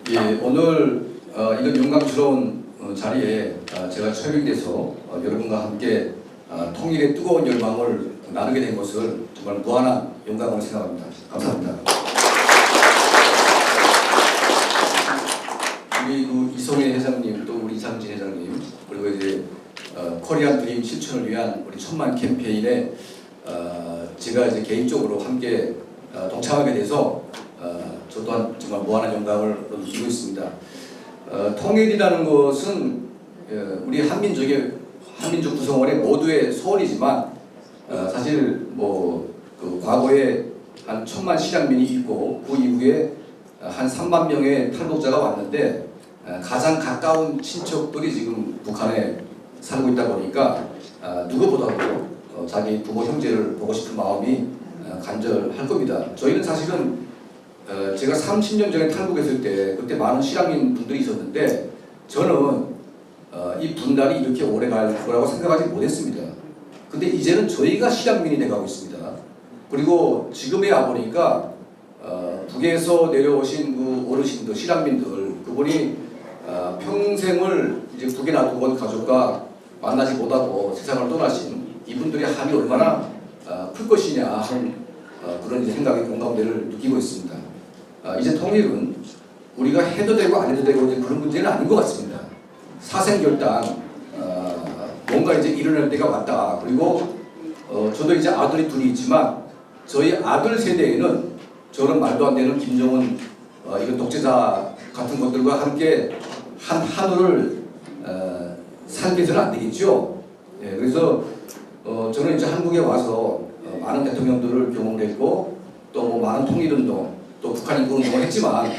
예, 오늘 이런 영광스러운 자리에 제가 초빙돼서 여러분과 함께 통일의 뜨거운 열망을 나누게 된 것을 정말 무한한 영광으로 생각합니다. 감사합니다. 우리 이성애 회장님, 또 우리 이상진 회장님, 그리고 이제 코리안 드림 실천을 위한 우리 천만 캠페인에 제가 이제 개인적으로 함께 동참하게 돼서 저 또한 정말 무한한 영광을 느끼고 있습니다. 통일이라는 것은 우리 한민족 구성원의 모두의 소원이지만 사실 그 과거에 한 1000만 실향민이 있고 그 이후에 한 3만 명의 탈북자가 왔는데 가장 가까운 친척들이 지금 북한에 살고 있다 보니까 누구보다도 자기 부모 형제를 보고 싶은 마음이 간절할 겁니다. 저희는 사실은 제가 30년 전에 탈북했을 때 그때 많은 실향민 분들이 있었는데 저는 이 분단이 이렇게 오래 갈 거라고 생각하지 못했습니다. 근데 이제는 저희가 실향민이 돼가고 있습니다. 그리고 지금에 와보니까 북에서 내려오신 그 어르신들, 실향민들, 그분이 평생을 이제 북에 놔두고 온 가족과 만나지 못하고 세상을 떠나신 이분들의 한이 얼마나 클 것이냐 하는 그런 생각의 공감대를 느끼고 있습니다. 이제 통일은 우리가 해도 되고 안 해도 되고 이제 그런 문제는 아닌 것 같습니다. 사생결단 뭔가 이제 일어날 때가 왔다. 그리고 저도 이제 아들이 둘이 있지만 저희 아들 세대에는 저런 말도 안 되는 김정은 이런 독재자 같은 것들과 함께 한 한우를 살게서는 안 되겠죠. 예, 그래서 저는 이제 한국에 와서 많은 대통령들을 경험했고 또 많은 통일운동 또 북한 인권운동을 했지만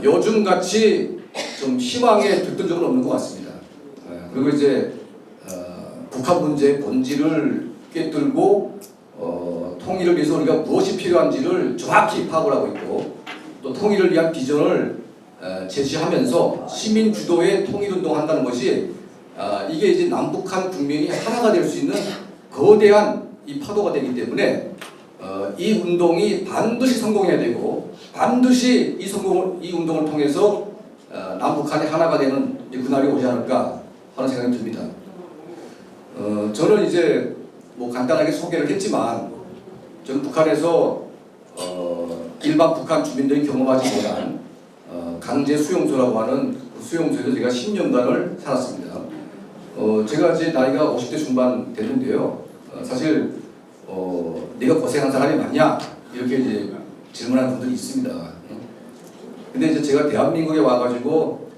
요즘같이 좀 희망에 들뜬 적은 없는 것 같습니다. 그리고 이제 북한 문제의 본질을 꿰뚫고 통일을 위해서 우리가 무엇이 필요한지를 정확히 파악을 하고 있고 또 통일을 위한 비전을 제시하면서 시민 주도의 통일운동을 한다는 것이 이게 이제 남북한 국민이 하나가 될 수 있는 거대한 이 파도가 되기 때문에 이 운동이 반드시 성공해야 되고 반드시 이 운동을 통해서 남북한이 하나가 되는 그날이 오지 않을까 하는 생각이 듭니다. 저는 이제 간단하게 소개를 했지만 저는 북한에서 일반 북한 주민들이 경험하지 못한 강제 수용소라고 하는 그 수용소에서 제가 10년간을 살았습니다. 제가 이제 나이가 50대 중반 됐는데요. 사실 네가 고생한 사람이 맞냐? 이렇게 이제 질문하는 분들이 있습니다. 근데 이제 제가 대한민국에 와가지고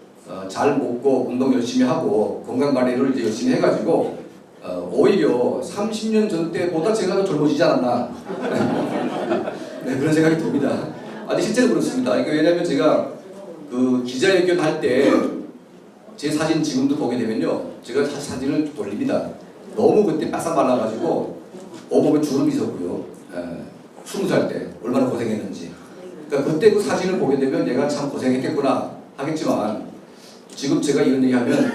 잘 먹고 운동 열심히 하고 건강 관리를 이제 열심히 해가지고 오히려 30년 전 때보다 제가 더 젊어지지 않았나 네, 그런 생각이 듭니다. 아니 실제로 그렇습니다. 왜냐하면 제가 그 기자회견 할 때 제 사진 지금도 보게 되면요, 제가 사진을 돌립니다. 너무 그때 바싹 말라가지고 온몸에 주름이 있었고요. 20살 때 얼마나 고생했는지. 그러니까 그때 그 사진을 보게 되면 내가 참 고생했겠구나 하겠지만 지금 제가 이런 얘기하면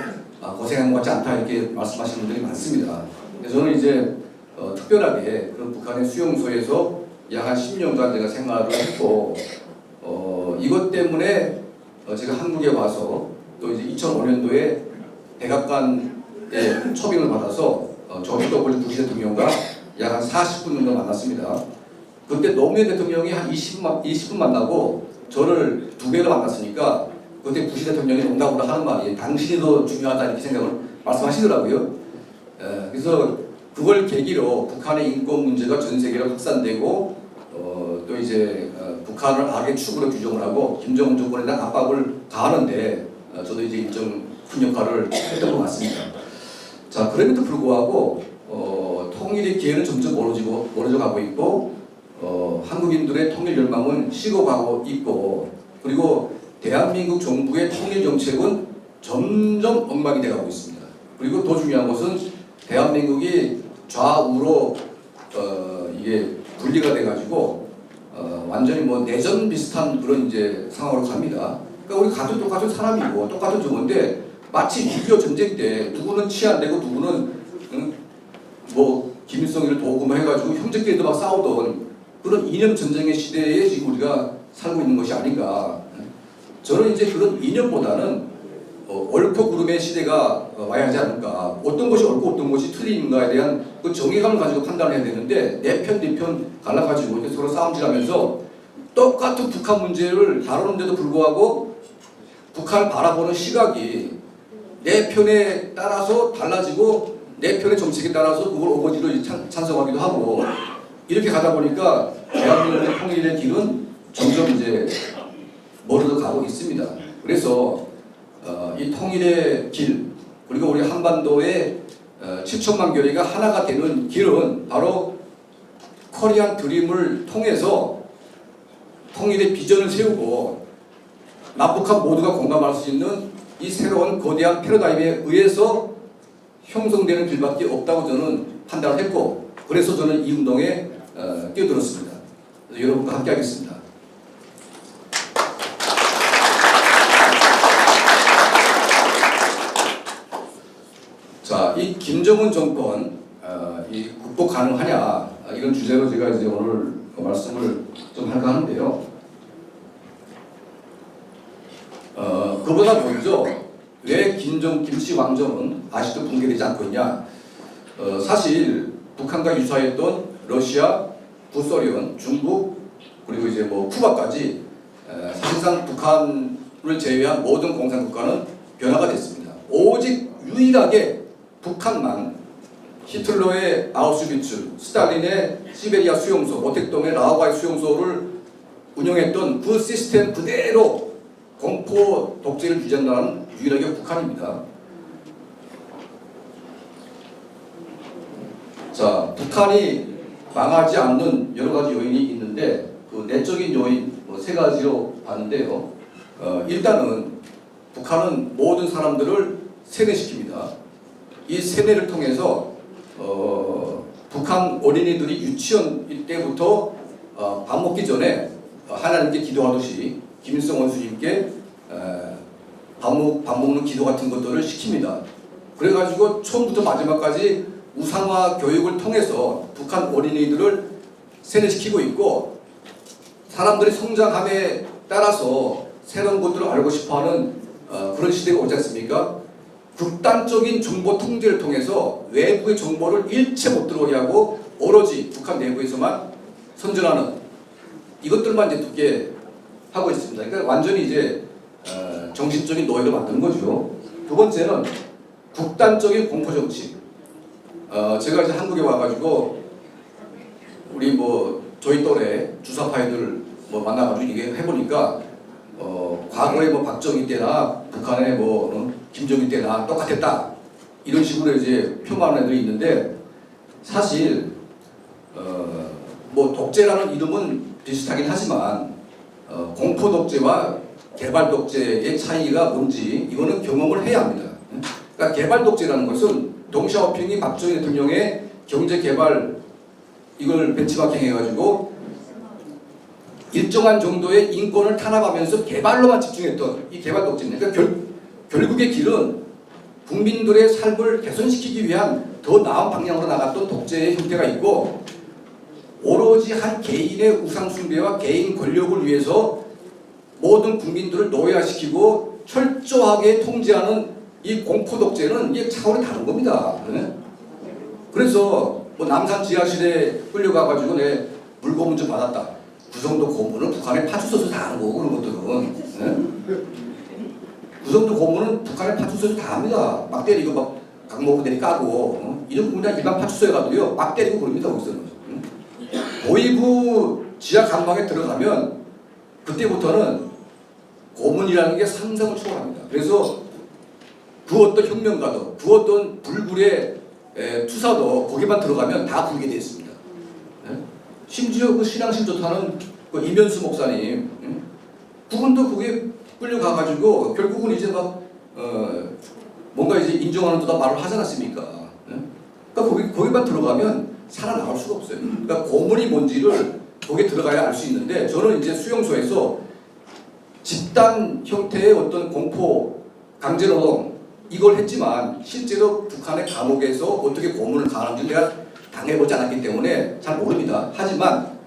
고생한 것 같지 않다 이렇게 말씀하시는 분들이 많습니다. 그래서 저는 이제 특별하게 그런 북한의 수용소에서 약 한 10년간 제가 생활을 했고 이것 때문에 제가 한국에 와서 또 이제 2005년도에 백악관에 초빙을 받아서 조지 W 부시 대통령과 약 한 40분 정도 만났습니다. 그때 노무현 대통령이 한 20분 만나고 저를 2배로 만났으니까 그때 부시 대통령이 농담으로 하는 말이 당신이 더 중요하다 이렇게 생각을 말씀하시더라고요. 그래서 그걸 계기로 북한의 인권 문제가 전 세계로 확산되고 또 이제 북한을 악의 축으로 규정을 하고 김정은 정권에 대한 압박을 가하는데 저도 이제 일정 큰 역할을 했던 것 같습니다. 자, 그럼에도 불구하고 통일의 기회는 점점 멀어져 가고 있고 한국인들의 통일 열망은 식어가고 있고 그리고 대한민국 정부의 통일 정책은 점점 엉망이 돼가고 있습니다. 그리고 더 중요한 것은 대한민국이 좌우로 이게 분리가 돼가지고 완전히 내전 비슷한 그런 이제 상황으로 갑니다. 그러니까 우리 같은 똑같은 사람이고 똑같은 정부인데 마치 6.25 전쟁 때 누구는 치안되고 누구는 김일성이를 도구만 해가지고 형제끼리도 막 싸우던 그런 이념 전쟁의 시대에 지금 우리가 살고 있는 것이 아닌가. 저는 이제 그런 이념보다는 옳고 그름의 시대가 와야 하지 않을까. 어떤 것이 옳고 어떤 것이 틀린가에 대한 그 정의감을 가지고 판단을 해야 되는데 내 편 네 편 갈라가지고 이렇게 서로 싸움질하면서 똑같은 북한 문제를 다루는데도 불구하고 북한을 바라보는 시각이 내 편에 따라서 달라지고 내 편의 정책에 따라서 그걸 오거지로 찬성하기도 하고 이렇게 가다 보니까 대한민국의 통일의 길은 점점 이제 멀어져 가고 있습니다. 그래서 이 통일의 길 그리고 우리 한반도의 7천만 교회가 하나가 되는 길은 바로 코리안 드림을 통해서 통일의 비전을 세우고 남북한 모두가 공감할 수 있는 이 새로운 거대한 패러다임에 의해서 형성되는 길밖에 없다고 저는 판단을 했고 그래서 저는 이 운동에 뛰어들었습니다. 여러분과 함께 하겠습니다. 자, 이 김정은 정권 이 극복 가능하냐 이런 주제로 제가 이제 오늘 말씀을 좀 할까 하는데요. 그보다 먼저 왜 김씨 왕정은 아직도 붕괴되지 않고 있냐? 사실 북한과 유사했던 러시아, 구소련, 중국 그리고 이제 뭐 쿠바까지 사실상 북한을 제외한 모든 공산국가는 변화가 됐습니다. 오직 유일하게 북한만 히틀러의 아우슈비츠, 스탈린의 시베리아 수용소, 모택동의 라오바이 수용소를 운영했던 그 시스템 그대로 공포 독재를 유지한다는 유일하게 북한입니다. 자, 북한이 망하지 않는 여러 가지 요인이 있는데 그 내적인 요인 세 가지로 봤는데요. 일단은 북한은 모든 사람들을 세뇌시킵니다. 이 세뇌를 통해서 북한 어린이들이 유치원 때부터 밥 먹기 전에 하나님께 기도하듯이 김일성 원수님께 밥 먹는 기도 같은 것들을 시킵니다. 그래가지고 처음부터 마지막까지 우상화 교육을 통해서 북한 어린이들을 세뇌시키고 있고 사람들이 성장함에 따라서 새로운 것들을 알고 싶어하는 그런 시대가 오지 않습니까? 극단적인 정보 통제를 통해서 외부의 정보를 일체 못 들어오게 하고 오로지 북한 내부에서만 선전하는 이것들만 이제 두게 하고 있습니다. 그러니까 완전히 이제 정신적인 노예로 만드는 거죠. 두 번째는 극단적인 공포 정치. 제가 이제 한국에 와가지고 우리 뭐 저희 또래 주사파이들 뭐 만나가지고 이게 해보니까 과거에 뭐 박정희 때나 북한의 뭐 김정일 때나 똑같았다 이런 식으로 이제 표방하는 애들이 있는데 사실 뭐 독재라는 이름은 비슷하긴 하지만 공포 독재와 개발 독재의 차이가 뭔지 이거는 경험을 해야 합니다. 그러니까 개발 독재라는 것은 동샤오핑이 박정희 대통령의 경제 개발 이걸 벤치마킹 해가지고 일정한 정도의 인권을 탄압하면서 개발로만 집중했던 이 개발 독재입니다. 그러니까 결국의 길은 국민들의 삶을 개선시키기 위한 더 나은 방향으로 나갔던 독재의 형태가 있고 오로지 한 개인의 우상숭배와 개인 권력을 위해서 모든 국민들을 노예화시키고 철저하게 통제하는 이 공포 독재는 이게 차원이 다른 겁니다. 그래서 뭐 남산 지하실에 끌려가가지고 내 물고문 좀 받았다. 그 정도 고문은 북한에 파출소에서 다 하는 거고 그런 것들은 그 정도 고문은 북한에 파출소에서 다 합니다. 막 때리고 막 강목으로 내리 까고 이런 그냥 일반 파출소에 가도요 막 때리고 그럽니다. 거기서는 고위부 지하 감방에 들어가면 그때부터는 고문이라는 게 상상을 초월합니다. 그래서 그 어떤 혁명가도 그 어떤 불굴의 투사도 거기만 들어가면 다 불게 되어 있습니다. 심지어 그 신앙심 좋다는 그 이면수 목사님 그분도 거기에 끌려가가지고 결국은 이제 막 뭔가 이제 인정하는 듯한 말을 하지 않았습니까? 그러니까 거기만 들어가면 살아나올 수가 없어요. 그러니까 고문이 뭔지를 거기에 들어가야 알 수 있는데 저는 이제 수용소에서 집단 형태의 어떤 공포, 강제노동 이걸 했지만 실제로 북한의 감옥에서 어떻게 고문을 당하는지 내가 당해보지 않았기 때문에 잘 모릅니다. 하지만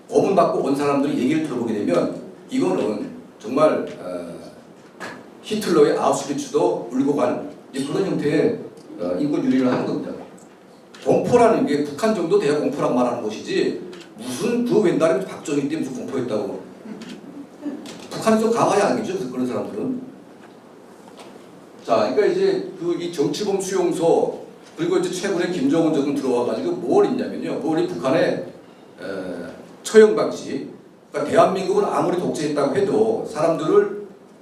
고문받고 온 사람들이 얘기를 들어보게 되면 이거는 정말 히틀러의 아우슈비츠도 울고 갈 그런 형태의 인권 유린을 하는 겁니다. 공포라는 게 북한 정도 돼야 공포라고 말하는 것이지 무슨 그 웬날에 박정희 때 무슨 공포였다고. 북한이 좀 강화야 아니겠죠? 그런 사람들은. 자, 그러니까 이제 이 정치범 수용소 그리고 이제 최근에 김정은 정권 들어와가지고 뭘 있냐면요. 우리 북한의 처형 방식. 그러니까 대한민국은 아무리 독재했다고 해도 사람들을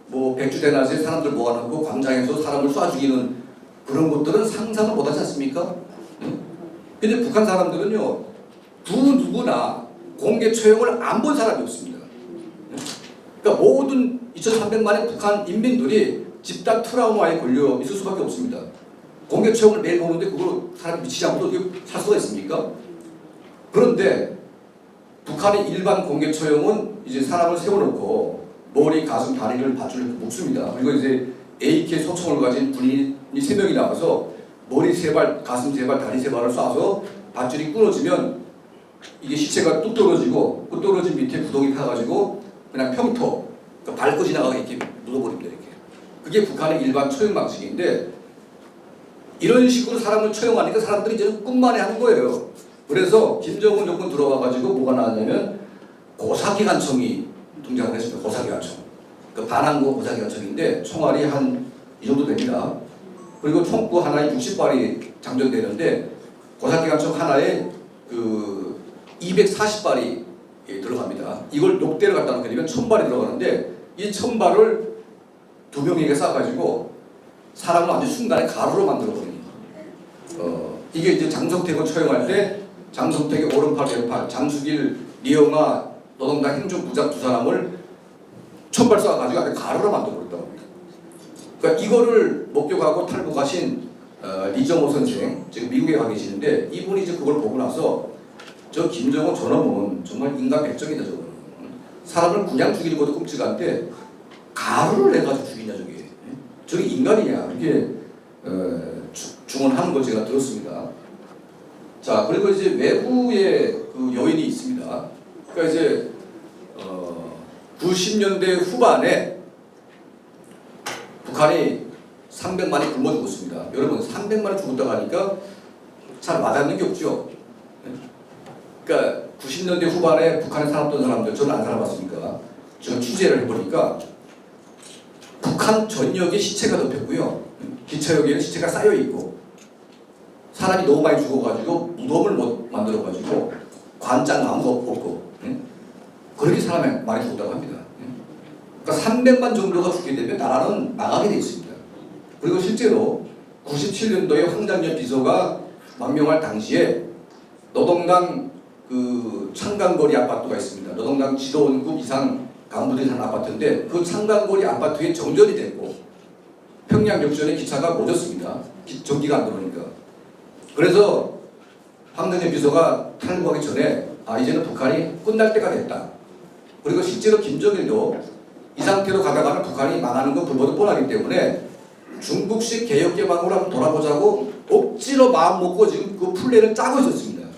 뭐 백주대낮에 사람들 모아놓고 광장에서 사람을 쏴 죽이는 그런 것들은 상상을 못하지 않습니까? 근데 북한 사람들은요, 누구나 공개 처형을 안 본 사람이 없습니다. 그러니까 모든 2,300만의 북한 인민들이 집단 트라우마에 걸려 있을 수밖에 없습니다. 공개 처형을 매일 보는데 그걸 사람이 미치지 않고도 어떻게 살 수가 있습니까? 그런데 북한의 일반 공개 처형은 이제 사람을 세워놓고 머리, 가슴, 다리를 밧줄을 묶습니다. 그리고 이제 AK 소총을 가진 군인이 3명이 나와서 머리 3발, 가슴 3발, 다리 3발을 쏴서 밧줄이 끊어지면 이게 시체가 뚝 떨어지고 그 떨어진 밑에 구덩이 타가지고 그냥 평토, 그러니까 밟고 지나가게 이렇게 묻어버립니다. 이렇게. 그게 북한의 일반 처형 방식인데 이런 식으로 사람을 처형하니까 사람들이 이제는 꿈만에 하는 거예요. 그래서 김정은 정권 들어와가지고 뭐가 나왔냐면 고사기관총이 등장을 했습니다. 고사기관총. 그 반항고 고사기관총인데 총알이 한 이 정도 됩니다. 그리고 총구 하나에 60발이 장전되는데 고사기관총 하나에 240발이 들어갑니다. 이걸 녹대를 갖다 놓게 되면 1000발이 들어가는데 이 1000발을 2명에게 쏴가지고 사람을 아주 순간에 가루로 만들어버립니다. 이게 이제 장성택을 처형할 때 장성택의 오른팔, 왼팔, 장수길, 리영아, 노동당 행정부장 2사람을 1000발 쏴가지고 아주 가루로 만들어버렸다고 합니다. 그러니까 이거를 목격하고 탈북하신 리정호 선생, 지금 미국에 가 계시는데 이분이 이제 그걸 보고 나서 저 김정은 저놈은 정말 인간 백정이다 저거는. 사람을 그냥 죽이는 것도 끔찍한데 가루를 내가지고 죽이냐 저게. 저게 인간이냐 이렇게 중언하는 걸 제가 들었습니다. 자, 그리고 이제 외부의 그 요인이 있습니다. 그러니까 이제 90년대 후반에 북한이 300만이 굶어 죽었습니다. 여러분 300만이 죽었다고 하니까 잘 와닿는 게 없죠. 그러니까 90년대 후반에 북한에 살았던 사람들, 저는 안 살아봤으니까 제가 취재를 해보니까 북한 전역에 시체가 덮였고요. 기차역에는 시체가 쌓여있고 사람이 너무 많이 죽어가지고 무덤을 못 만들어가지고 관장 아무도 없고 그렇게 사람이 많이 죽었다고 합니다. 그러니까 300만 정도가 죽게 되면 나라는 망하게 되어 있습니다. 그리고 실제로 97년도에 황장엽 비서가 망명할 당시에 노동당 그 창간거리 아파트가 있습니다. 노동당 지도원급 이상 간부들이 사는 아파트인데 그 창간거리 아파트에 정전이 됐고 평양 역전에 기차가 못 졌습니다. 전기가 안 들어오니까. 그래서 황장엽 비서가 탈북하기 전에 이제는 북한이 끝날 때가 됐다. 그리고 실제로 김정일도 이 상태로 가다가는 북한이 망하는 건 불보듯 뻔하기 때문에 중국식 개혁개방으로 한번 돌아보자고 억지로 마음 먹고 지금 그 플랜을 짜고 있었습니다.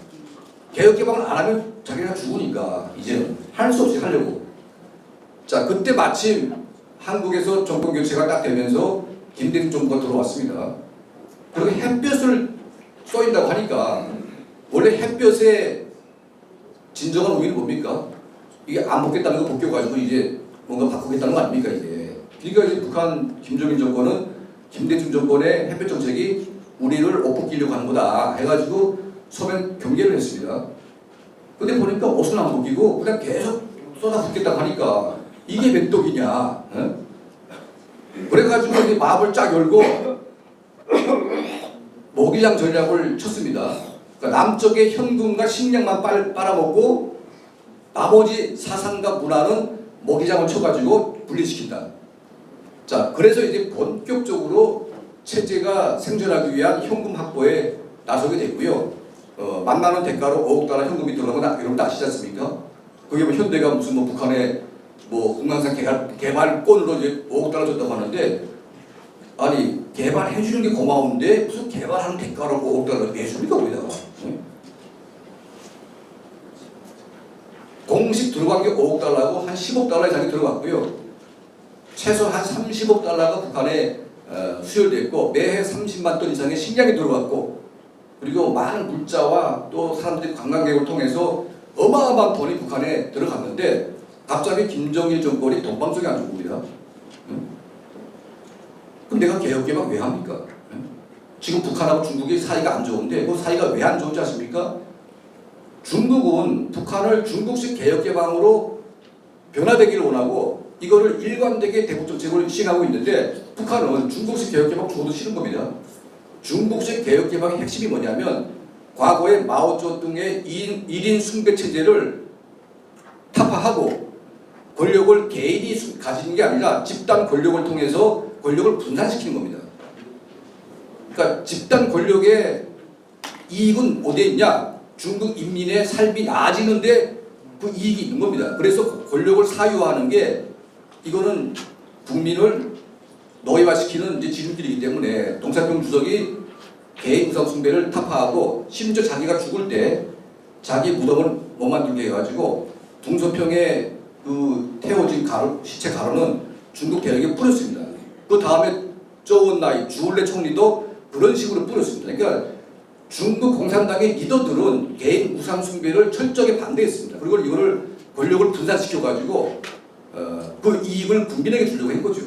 개혁개방을 안 하면 자기가 죽으니까 이제는 할 수 없이 하려고. 자, 그때 마침 한국에서 정권 교체가 딱 되면서 김대중 정부가 들어왔습니다. 그리고 햇볕을 쏘인다고 하니까 원래 햇볕의 진정한 의미는 뭡니까? 이게 안 먹겠다는 거 벗겨가지고 이제 뭔가 바꾸겠다는 거 아닙니까 이게. 그러니까 이제 북한 김정일 정권은 김대중 정권의 햇볕 정책이 우리를 옷 벗기려고 하는 거다 해가지고 소변 경계를 했습니다. 근데 보니까 옷은 안 벗기고 그냥 계속 쏟아붓겠다고 하니까 이게 백독이냐. 그래가지고 이제 마음을 쫙 열고 모기장 전략을 쳤습니다. 그러니까 남쪽의 현금과 식량만 빨아먹고 나머지 사상과 문화는 모기장을 쳐가지고 분리시킨다. 자, 그래서 이제 본격적으로 체제가 생존하기 위한 현금 확보에 나서게 됐고요. 만나는 대가로 5억 달러 현금이 들어가는 거 여러분 아시지 않습니까? 그게 뭐 현대가 무슨 뭐 북한에 뭐 공강산 개발권으로 이제 5억 달러 줬다고 하는데 아니 개발해 주는 게 고마운데 무슨 개발하는 대가로 5억 달러 내줍니까 거기다가? 공식 들어간 게 5억 달러고 한 10억 달러 이상이 들어갔고요. 최소 한 30억 달러가 북한에 수혈됐고 매해 30만 톤 이상의 식량이 들어왔고 그리고 많은 물자와 또 사람들이 관광객을 통해서 어마어마한 돈이 북한에 들어갔는데 갑자기 김정일 정권이 don방석에 앉은 겁니다. 그럼 내가 개혁개방 왜 합니까? 지금 북한하고 중국이 사이가 안 좋은데 그 사이가 왜 안 좋은지 아십니까? 중국은 북한을 중국식 개혁개방으로 변화되기를 원하고 이거를 일관되게 대북정책을 시행하고 있는데 북한은 중국식 개혁개방 죽어도 싫은 겁니다. 중국식 개혁개방의 핵심이 뭐냐면 과거의 마오쩌둥의 1인 숭배체제를 타파하고 권력을 개인이 가지는 게 아니라 집단 권력을 통해서 권력을 분산시키는 겁니다. 그러니까 집단 권력의 이익은 어디에 있냐? 중국 인민의 삶이 나아지는데 그 이익이 있는 겁니다. 그래서 권력을 사유화하는 게 이거는 국민을 노예화시키는 이제 지름길이기 때문에 동사평 주석이 개인 우상 숭배를 타파하고 심지어 자기가 죽을 때 자기 무덤을 못 만들게 해가지고 둥소평에 그 태워진 시체 가루는 중국 대륙에 뿌렸습니다. 그 다음에周恩来주올레 총리도 그런 식으로 뿌렸습니다. 그러니까 중국 공산당의 리더들은 개인 우상 숭배를 철저하게 반대했습니다. 그리고 이거를 권력을 분산시켜가지고 그 이익을 국민에게 주려고 한 거죠.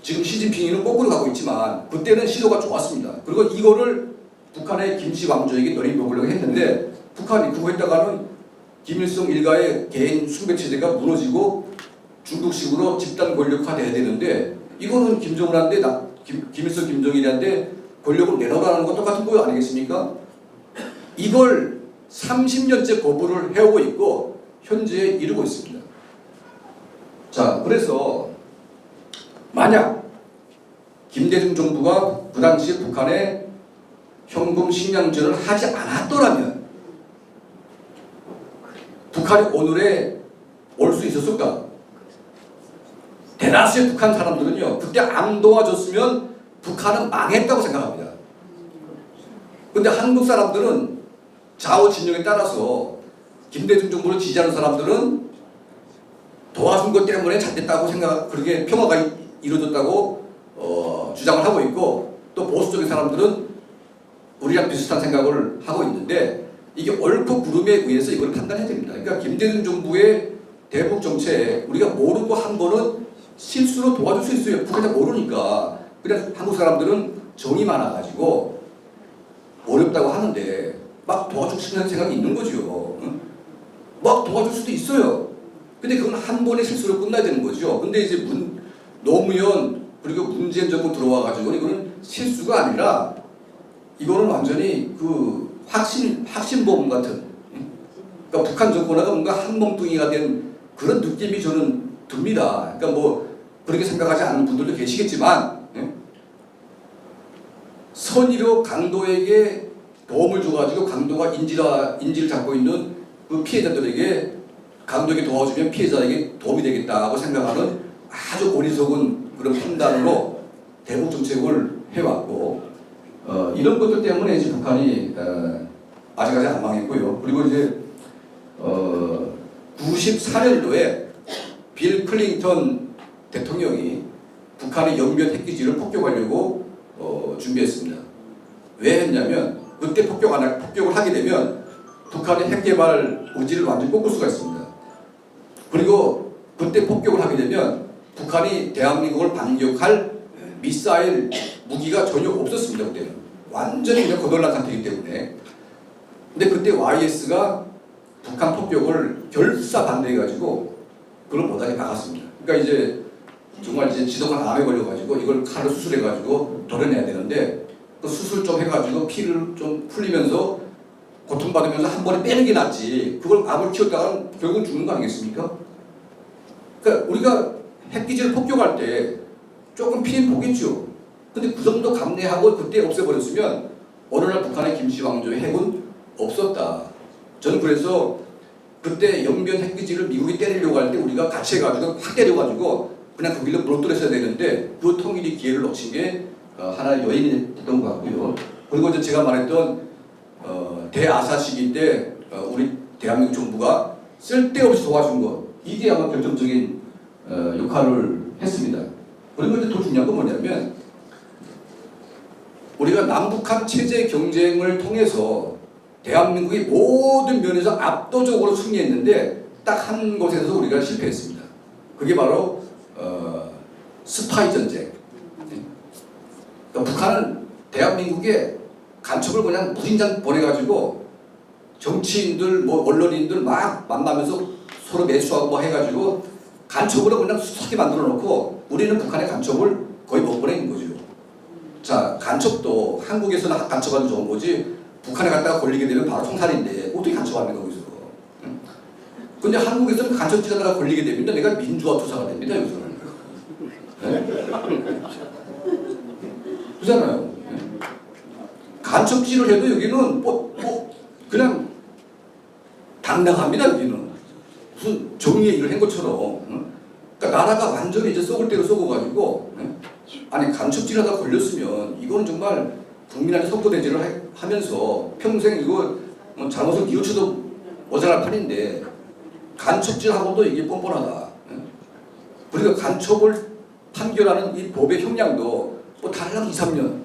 지금 시진핑이는 거꾸로 가고 있지만 그때는 시도가 좋았습니다. 그리고 이거를 북한의 김씨 왕조에게 너리먹으려고 했는데 북한이 그거 했다가는 김일성 일가의 개인 숭배 체제가 무너지고 중국식으로 집단 권력화돼야 되는데 이거는 김정은한테 김일성 김정일한테 권력을 내놓으라는 건 똑같은 거 아니겠습니까? 이걸 30년째 거부를 해오고 있고 현재 이루고 있습니다. 자, 그래서 만약 김대중 정부가 그 당시 북한에 현금 식량 지원을 하지 않았더라면 북한이 오늘에 올 수 있었을까? 대다수의 북한 사람들은요, 그때 안 도와줬으면 북한은 망했다고 생각합니다. 근데 한국 사람들은 좌우 진영에 따라서 김대중 정부를 지지하는 사람들은 도와준 것 때문에 잘 됐다고 그렇게 평화가 이루어졌다고 주장을 하고 있고 또 보수적인 사람들은 우리랑 비슷한 생각을 하고 있는데 이게 옳고 그름에 의해서 이걸 판단해야 됩니다. 그러니까 김대중 정부의 대북 정책 우리가 모르고 한 거는 실수로 도와줄 수 있어요. 북한이 모르니까. 그냥 한국 사람들은 정이 많아가지고 어렵다고 하는데 막 도와주고 싶은 생각이 있는 거죠. 막 도와줄 수도 있어요. 근데 그건 한 번의 실수로 끝나야 되는 거죠. 근데 이제 노무현 그리고 문재인 정부 들어와가지고 이거는 실수가 아니라 이거는 완전히 그 확신범 같은 그러니까 북한 정권하고 뭔가 한 몸뚱이가 된 그런 느낌이 저는 듭니다. 그러니까 뭐 그렇게 생각하지 않는 분들도 계시겠지만 선의로 강도에게 도움을 줘가지고 강도가 인지를 잡고 있는 그 피해자들에게 강도에게 도와주면 피해자에게 도움이 되겠다고 생각하는 아주 어리석은 그런 판단으로 대북 정책을 해왔고 이런 것들 때문에 이제 북한이 아직까지 안 망했고요. 그리고 이제 94년도에 빌 클린턴 대통령이 북한의 영변 핵기지를 폭격하려고 준비했습니다. 왜 했냐면 그때 폭격을 하게 되면 북한의 핵개발 의지를 완전히 꺾을 수가 있습니다. 그리고 그때 폭격을 하게 되면 북한이 대한민국을 반격할 미사일 무기가 전혀 없었습니다. 그때는 완전히 그냥 거덜난 상태이기 때문에. 근데 그때 YS가 북한 폭격을 결사 반대해가지고 그걸 못하게 막았습니다. 그러니까 이제 정말 이제 지독한 암에 걸려가지고 이걸 칼로 수술해가지고 도려내야 되는데 그 수술 좀 해가지고 피를 좀 풀리면서 고통받으면서 한 번에 빼는 게 낫지 그걸 암을 키웠다가 결국은 죽는 거 아니겠습니까? 그러니까 우리가 핵기지를 폭격할 때 조금 피해는 보겠죠. 근데 그 정도 감내하고 그때 없애버렸으면 어느 날 북한의 김씨 왕조의 핵은 없었다. 저는 그래서 그때 영변 핵기지를 미국이 때리려고 할 때 우리가 같이 해가지고 확 때려가지고 그냥 그 길로 물어뜯었어야 되는데 그 통일이 기회를 놓친 게 하나의 요인이 됐던 것 같고요. 그리고 이제 제가 말했던 대아사 시기 때 우리 대한민국 정부가 쓸데없이 도와준 것 이게 아마 결정적인 역할을 했습니다. 그리고 이제 더 중요한 건 뭐냐면 우리가 남북한 체제 경쟁을 통해서 대한민국이 모든 면에서 압도적으로 승리했는데 딱 한 곳에서 우리가 실패했습니다. 그게 바로 스파이 전쟁. 그러니까 북한은 대한민국에 간첩을 그냥 무진장 보내가지고 정치인들, 뭐 언론인들 막 만나면서 서로 매수하고 뭐 해가지고 간첩으로 그냥 수수하게 만들어 놓고 우리는 북한의 간첩을 거의 못 보내는 거죠. 자, 간첩도 한국에서는 간첩하면 좋은 거지 북한에 갔다가 걸리게 되면 바로 총살인데 어떻게 간첩합니까 거기서. 근데 한국에서는 간첩질하다가 걸리게 되면 내가 민주화 투사가 됩니다 여기서는. 네? 그렇잖아요. 네? 간첩질을 해도 여기는 그냥 당당합니다 여기는. 무슨 정의의 일을 한 것처럼. 그러니까 나라가 완전히 이제 썩을 대로 썩어가지고 아니 간첩질하다 걸렸으면 이거는 정말 국민한테 선거대제를 하면서 평생 이거 잘못을 뉘우쳐도 모자랄 판인데 간첩질하고도 이게 뻔뻔하다. 그러니까 간첩을 판결하는 이 법의 형량도 뭐 달랑 2, 3년.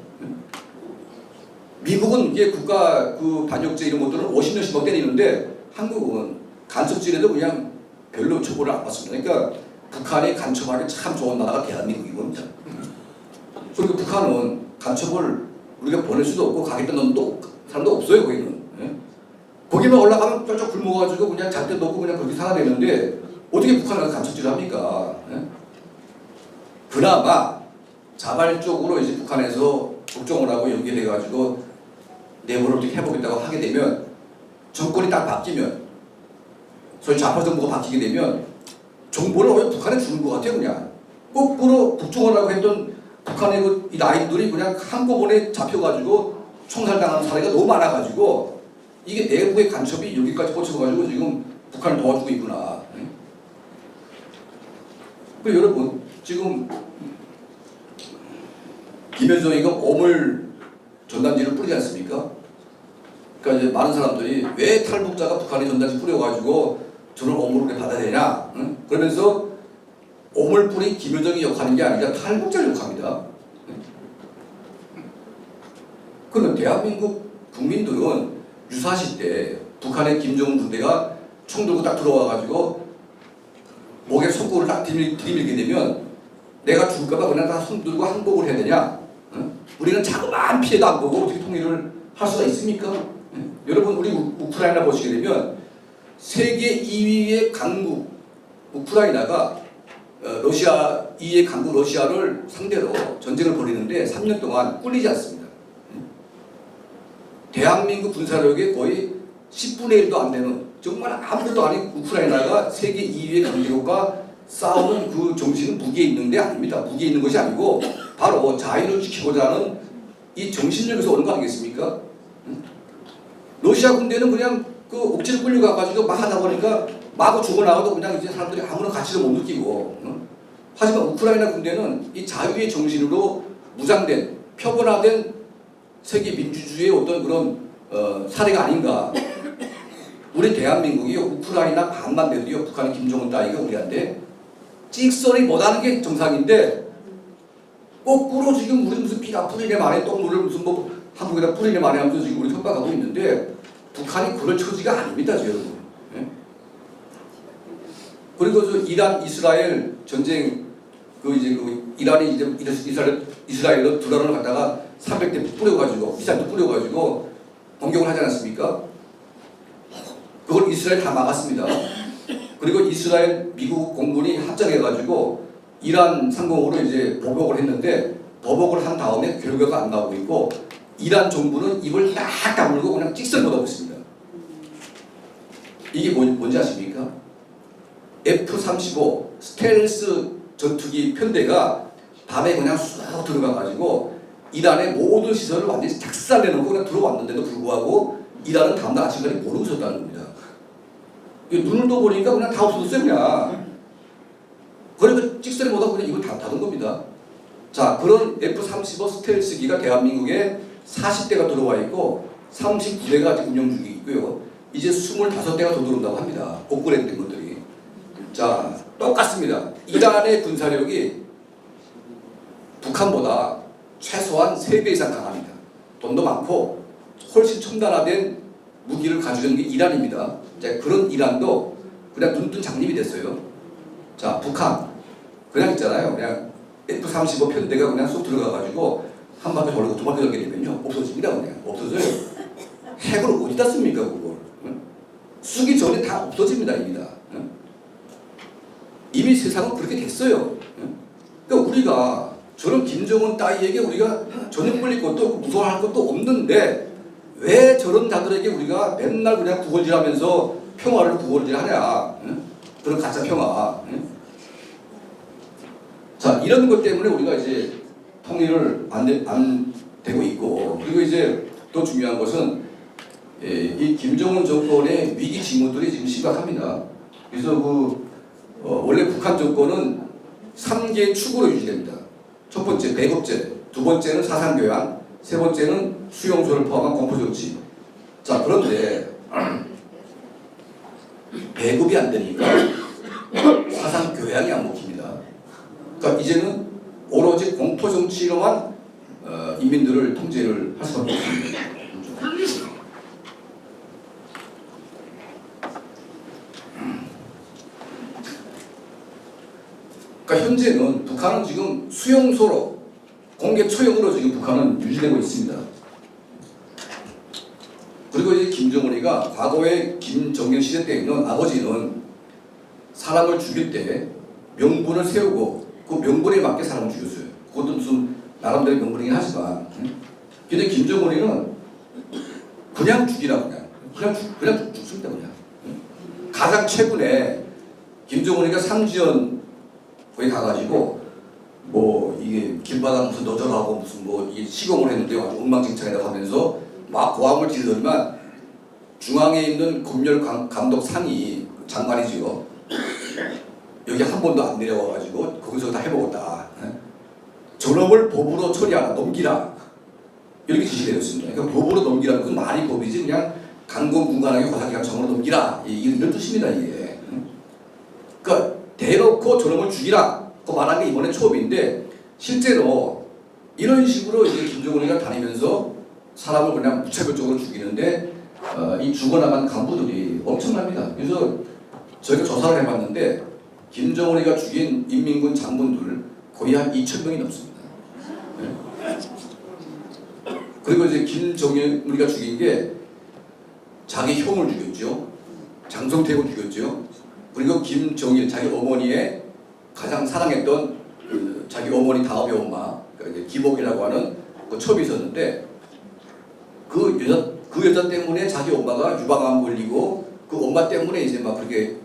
미국은 이게 국가 그 반역죄 이런 것들은 50년씩 막 때리는데 한국은 간첩질에도 그냥 별로 처벌을 안 받습니다. 그러니까 북한이 간첩하기 참 좋은 나라가 대한민국인 겁니다. 그리고 북한은 간첩을 우리가 보낼 수도 없고 가겠다는 사람도 없어요 거기는. 거기만 올라가면 쫄쫄 굶어가지고 그냥 잣대 놓고 그냥 그렇게 살아내는데 어떻게 북한은 간첩질을 합니까? 그나마 자발적으로 이제 북한에서 국정을 하고 연결해가지고 내부를 어떻게 해보겠다고 하게 되면 정권이 딱 바뀌면 소위 좌파 정부가 바뀌게 되면 정보를 오히려 북한에 주는 것 같아요 그냥. 거꾸로 국정원하고 했던 북한의 이 라인들이 그냥 한꺼번에 잡혀가지고 총살당하는 사례가 너무 많아가지고 이게 내부의 간첩이 여기까지 꽂혀가지고 지금 북한을 도와주고 있구나. 그 여러분 지금 김여정이가 오물 전단지를 뿌리지 않습니까? 그러니까 이제 많은 사람들이 왜 탈북자가 북한에 전단지 뿌려가지고 저는 오물을 받아야 되냐? 그러면서 오물 뿌린 김여정이 욕하는 게 아니라 탈북자를 욕합니다. 그러면 대한민국 국민들은 유사시 때 북한의 김정은 군대가 총 들고 딱 들어와가지고 목에 손꼽을 딱 들이밀게 되면 내가 죽을까봐 그냥 다 손 들고 항복을 해야 되냐? 우리는 자그마한 피해도 안 보고 어떻게 통일을 할 수가 있습니까? 여러분 우리 우크라이나 보시게 되면 세계 2위의 강국 우크라이나가 러시아 2위의 강국 러시아를 상대로 전쟁을 벌이는데 3년 동안 꿀리지 않습니다. 대한민국 군사력의 거의 10분의 1도 안 되는 정말 아무것도 아닌 우크라이나가 세계 2위의 강대국과 싸우는 그 정신은 무기에 있는 데 아닙니다. 무기에 있는 것이 아니고 바로 자유를 지키고자 하는 이 정신력에서 오는 거 아니겠습니까? 러시아 군대는 그냥 그 억지로 끌려가가지고 막 하다 보니까 마구 죽어나가도 그냥 이제 사람들이 아무런 가치를 못 느끼고 하지만 우크라이나 군대는 이 자유의 정신으로 무장된 표본화된 세계 민주주의의 어떤 그런 사례가 아닌가. 우리 대한민국이 우크라이나 반만 돼도요 북한의 김정은 따위가 우리한테 찍소리 못하는 게 정상인데 거꾸로 지금 우리 무슨 피가 뿌리네 말해 똥물을 무슨 뭐 한국에다 뿌리네 말해 하면서 지금 우리 협박하고 있는데 북한이 그럴 처지가 아닙니다 여러분. 그리고 저 이란 이스라엘 전쟁 이란이 이제 이스라엘로 드론을 갖다가 300대 뿌려가지고 미사일도 뿌려가지고 공격을 하지 않았습니까? 그걸 이스라엘 다 막았습니다. 그리고 이스라엘 미국 공군이 합작해가지고 이란 상공으로 이제 보복을 했는데 보복을 한 다음에 결과가 안 나오고 있고 이란 정부는 입을 딱 다물고 그냥 찍소리 못하고 있습니다. 이게 뭔지 아십니까? F-35 스텔스 전투기 편대가 밤에 그냥 쑥 들어가가지고 이란의 모든 시설을 완전히 작살내놓고 그냥 들어왔는데도 불구하고 이란은 다음날 아침까지 모르고 있었다는 겁니다. 눈을 떠보니까 그냥 다 없어졌어요 그냥. 그러니까 찍소리 못하고 그냥 입을 다 닫은 겁니다. 자, 그런 F-35 스텔스기가 대한민국에 40대가 들어와 있고 39대가 아직 운영 중에 있고요. 이제 25대가 더 들어온다고 합니다. 업그레이드 된 것들이. 자, 똑같습니다. 이란의 군사력이 북한보다 최소한 3배 이상 강합니다. 돈도 많고 훨씬 첨단화된 무기를 가지고 있는 게 이란입니다. 이제 그런 이란도 그냥 눈뜬 장님이 됐어요. 자, 북한 그냥 있잖아요. 그냥 F-35 편대가 그냥 쏙 들어가가지고 한 바퀴 돌고 두 바퀴 돌게 되면요 없어집니다. 그냥 없어져요. 핵을 어디다 씁니까 그걸? 응? 쓰기 전에 다 없어집니다. 응? 이미 세상은 그렇게 됐어요. 응? 그러니까 우리가 저런 김정은 따위에게 우리가 전혀 끌릴 것도 없고 무서워할 것도 없는데 왜 저런 자들에게 우리가 맨날 그냥 구걸질하면서 평화를 구걸질하냐? 응? 그런 가짜 평화. 응? 자, 이런 것 때문에 우리가 이제 통일을 안 되고 있고, 그리고 이제 또 중요한 것은 이 김정은 정권의 위기 징후들이 지금 심각합니다. 그래서 원래 북한 정권은 3개의 축으로 유지됩니다. 첫 번째 배급제, 두 번째는 사상교양, 세 번째는 수용소를 포함한 공포정치. 자, 그런데 배급이 안 되니까 사상교양이 안 먹힙니다. 그러니까 이제는 오로지 공포정치로만 인민들을 통제를 할 수밖에 없습니다. 그러니까 현재는 북한은 지금 수용소로 공개 처형으로 지금 북한은 유지되고 있습니다. 그리고 이제 김정은이가 과거에 김정일 시대 때에는 아버지는 사람을 죽일 때 명분을 세우고 그 명분에 맞게 사람을 죽였어요. 그것도 무슨 나름대로 명분이긴 하지만, 근데 김정은이는 그냥 죽이라 그냥 죽습니다. 그냥. 가장 최근에 김정은이가 상지연 거기 가가지고 뭐 이게 길바닥 무슨 너절하고 무슨 뭐 이게 시공을 했는데 아주 엉망진창이라고 하면서 막 고함을 지르더니만 중앙에 있는 검열 감독 상이 장관이지요. 여기 한 번도 안 내려와가지고 거기서 다 해먹었다. 저놈을 법으로 처리하라, 넘기라. 이렇게 지시가 되었습니다. 그러니까 법으로 넘기라는 것은 말이 법이지 그냥 강공군관하게 고사기관청으로 넘기라. 이런 뜻입니다. 이게. 그러니까 대놓고 저놈을 죽이라. 그 말한 게 이번에 처음인데 실제로 이런 식으로 이제 김정은이가 다니면서 사람을 그냥 무차별적으로 죽이는데 이 죽어나간 간부들이 엄청납니다. 그래서 저희가 조사를 해봤는데 김정은이가 죽인 인민군 장군들 거의 한 2,000명이 넘습니다. 네. 그리고 이제 김정은이가 죽인 게 자기 형을 죽였죠. 장성택을 죽였죠. 그리고 김정일 자기 어머니의 가장 사랑했던 자기 어머니 다음의 엄마 그러니까 기복이라고 하는 그 첩이 있었는데 그 여자 때문에 자기 엄마가 유방암 걸리고 그 엄마 때문에 이제 막 그렇게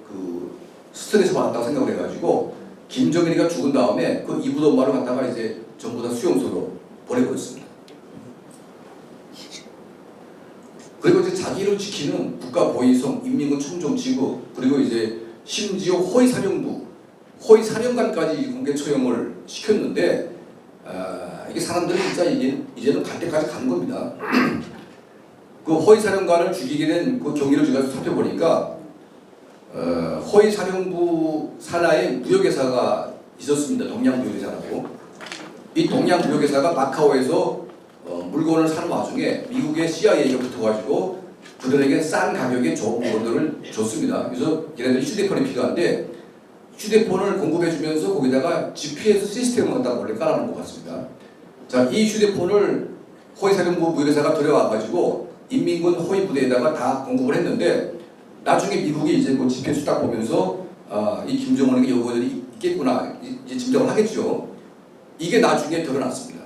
스트레스 받았다고 생각을 해가지고 김정일이가 죽은 다음에 그 이부 엄마를 갖다가 이제 전부 다 수용소로 보내버렸습니다. 그리고 이제 자기를 지키는 국가보위성, 인민군 총정치부 그리고 이제 심지어 호위사령부, 호위사령관까지 공개 처형을 시켰는데 이게 사람들이 진짜 이제는 갈 때까지 가는 겁니다. 그 호위사령관을 죽이게 된 그 경위를 제가 살펴보니까 호위사령부 산하에 무역회사가 있었습니다. 동양무역회사라고. 이 동양무역회사가 마카오에서 물건을 사는 와중에 미국의 CIA가 붙어가지고 그들에게 싼 가격에 좋은 물건들을 줬습니다. 그래서 얘네들이 휴대폰이 필요한데 휴대폰을 공급해주면서 거기다가 GPS 시스템을 갖다가 원래 깔아놓은 것 같습니다. 자, 이 휴대폰을 호위사령부 무역회사가 들여와가지고 인민군 호위부대에다가 다 공급을 했는데 나중에 미국이 이제 그 GPS 딱 보면서 이 김정은에게 요구들이 있겠구나 이제 짐작을 하겠죠. 이게 나중에 드러났습니다.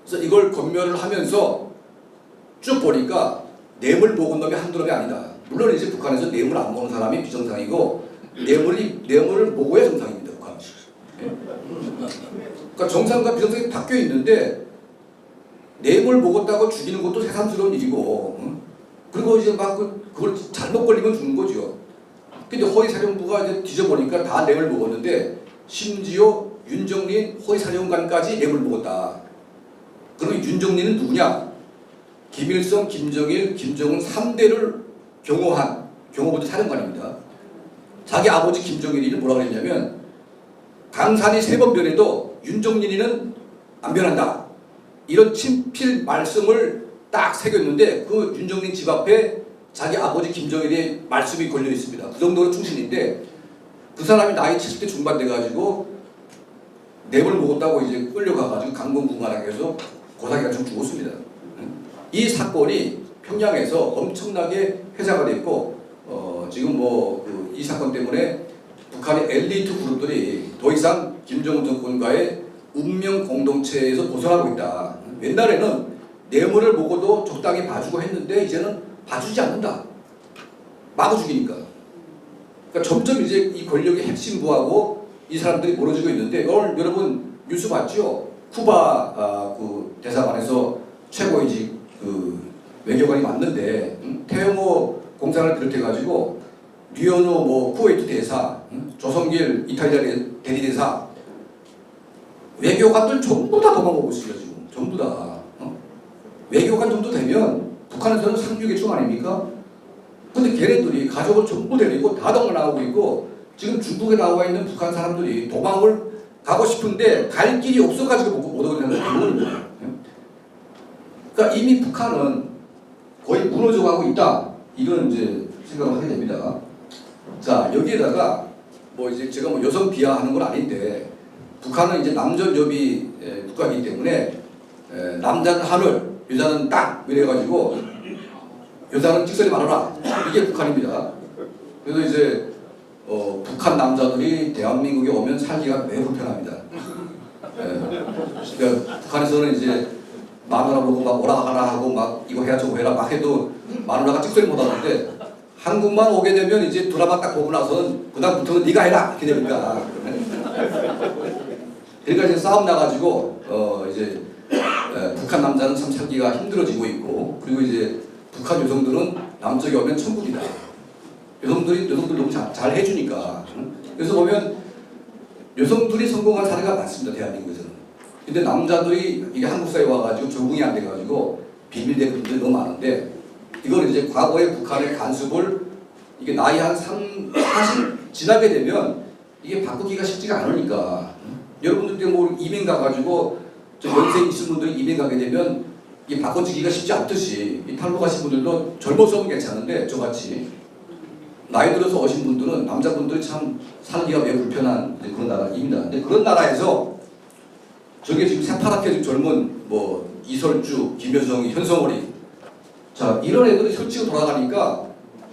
그래서 이걸 검열을 하면서 쭉 보니까 뇌물 먹은 놈이 한두 놈이 아니다. 물론 이제 북한에서 뇌물 안 먹는 사람이 비정상이고 뇌물을 먹어야 정상입니다. 북한. 그러니까 정상과 비정상이 바뀌어 있는데 뇌물 먹었다고 죽이는 것도 새삼스러운 일이고, 그리고 이제 막 그걸 잘못 걸리면 죽는 거죠. 근데 호위사령부가 이제 뒤져보니까 다 뇌물 먹었는데 심지어 윤정린 호위사령관까지 뇌물 먹었다. 그러면 윤정린은 누구냐? 김일성, 김정일, 김정은 3대를 경호한 경호부대 사령관입니다. 자기 아버지 김정일이는 뭐라고 했냐면 강산이 3번 변해도 윤종린이는 안 변한다. 이런 친필 말씀을 딱 새겼는데 그 윤종린 집 앞에 자기 아버지 김정일의 말씀이 걸려 있습니다. 그 정도로 충신인데 그 사람이 나이 70대 중반 돼가지고 뇌물 먹었다고 이제 끌려가가지고 강공궁활하게해서 고사기가 좀 죽었습니다. 이 사건이 평양에서 엄청나게 회자가 됐고 지금 이 사건 때문에 북한의 엘리트 그룹들이 더 이상 김정은 정권과의 운명 공동체에서 벗어나고 있다. 옛날에는 뇌물을 먹어도 적당히 봐주고 했는데 이제는 봐주지 않는다. 마구 죽이니까. 그러니까 점점 이제 이 권력의 핵심부하고 이 사람들이 멀어지고 있는데 오늘 여러분 뉴스 봤죠? 쿠바 그 대사관에서 최고의 그 외교관이 왔는데 태영호 공사를 비롯해가지고 류현호 쿠웨이트 대사, 조성길 이탈리아 대리대사 외교관들 전부 다 도망가고 있어요 지금. 전부 다. 외교관 정도 되면 북한에서는 상류계층 아닙니까? 근데 걔네들이 가족을 전부 데리고 다 도망가고 있고 지금 중국에 나와 있는 북한 사람들이 도망을 가고 싶은데 갈 길이 없어가지고 못 오는 거예요. 그러니까 이미 북한은 거의 무너져가고 있다. 이런 이제 생각을 하게 됩니다. 자, 여기에다가 이제 제가 여성 비하하는 건 아닌데 북한은 이제 남전여비 국가이기 때문에 남자는 하늘, 여자는 땅 이래가지고 여자는 찍소리 말아라. 이게 북한입니다. 그래서 이제 북한 남자들이 대한민국에 오면 살기가 매우 불편합니다. 그러니까 북한에서는 이제 마누라 보고 막 오라 가라 하고 막 이거 해라 저거 해라 막 해도 마누라가 찍소리 못 하는데 한국만 오게 되면 이제 드라마 딱 보고 나서는 그다음부터는 네가 해라 이렇게 됩니다. 그러니까 이제 싸움 나가지고 이제 북한 남자는 참 살기가 힘들어지고 있고 그리고 이제 북한 여성들은 남쪽에 오면 천국이다. 여성들 너무 잘 해주니까. 그래서 보면 여성들이 성공한 사례가 많습니다 대한민국에서는. 근데 남자들이 이게 한국 사회에 와가지고 적응이 안 돼가지고 비밀된 분들이 너무 많은데 이걸 이제 과거의 북한의 간섭을 이게 나이 한 40 지나게 되면 이게 바꾸기가 쉽지가 않으니까 여러분들 이민 가가지고 저 연세 있으신 분들이 이민 가게 되면 이게 바꿔주기가 쉽지 않듯이 이 탈북하신 분들도 젊어서는 괜찮은데 저같이 나이 들어서 오신 분들은 남자분들이 참 살기가 매우 불편한 그런 나라입니다. 근데 그런 나라에서 저게 지금 새파랗게 젊은 이설주, 김여정, 현성월이 자 이런 애들이 설치고 돌아가니까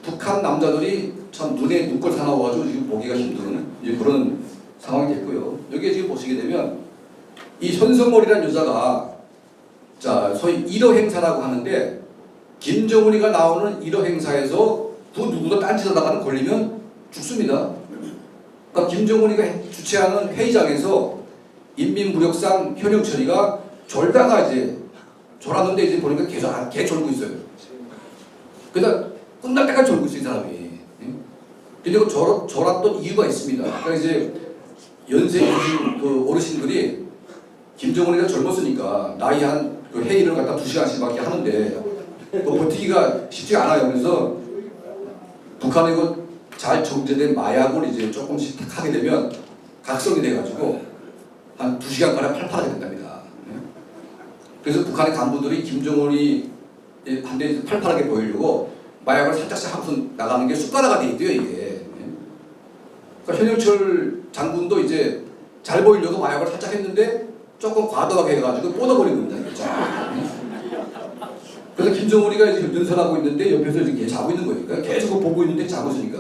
북한 남자들이 참 눈에 눈꼴 사나워가지고 지금 보기가 힘든 이제 그런 상황이 됐고요. 여기에 지금 보시게 되면 이 현성월이라는 여자가 자 소위 1호 행사라고 하는데 김정은이가 나오는 1호 행사에서 그 누구도 딴짓하다가는 걸리면 죽습니다. 그러니까 김정은이가 주최하는 회의장에서 인민무력상 현영철이가 졸다가 이제 졸았는데 이제 보니까 계속 개 졸고 있어요. 그러다 끝날 때까지 졸고 있어요 이 사람이. 근데 그 졸았던 이유가 있습니다. 그러니까 이제 연세 있으신 그 어르신들이 김정은이가 젊었으니까 나이 한 그 회의를 갖다 2시간씩밖에 하는데 버티기가 쉽지 않아요. 그래서 북한의 그 잘 정제된 마약을 이제 조금씩 하게 되면 각성이 돼가지고 한 2시간간에 팔팔하게 된답니다. 그래서 북한의 간부들이 김정은이 한데 팔팔하게 보이려고 마약을 살짝씩 하고서 나가는 게 습관화가 돼 있대요 이게. 그러니까 현영철 장군도 이제 잘 보이려고 마약을 살짝 했는데 조금 과도하게 해가지고 뻗어버린 겁니다. 그래서 김정은이가 이제 연설하고 있는데 옆에서 이렇게 자고 있는 거예요. 그러니까 계속 보고 있는데 자고 있으니까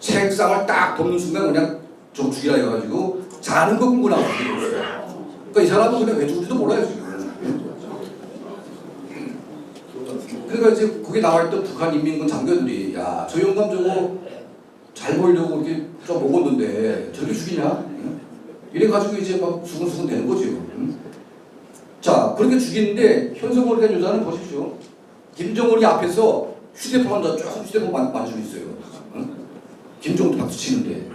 책상을 딱 덮는 순간 그냥 좀 죽이라 해가지고 자는 거 꿈고 나오게 됐어요. 그러니까 이 사람은 그냥 왜 죽은지도 몰라요 지금. 그러니까 이제 거기 나와있던 북한 인민군 장교들이 야 저 영감 저거 잘 보이려고 이렇게 좀 먹었는데 저렇게 죽이냐? 이래가지고 이제 막 수근수근 되는 거죠. 자 그렇게 죽이는데 현성월이라는 여자는 보십시오. 김정은이 앞에서 휴대폰만 조금 휴대폰 만지고 있어요. 김정은도 박수 치는데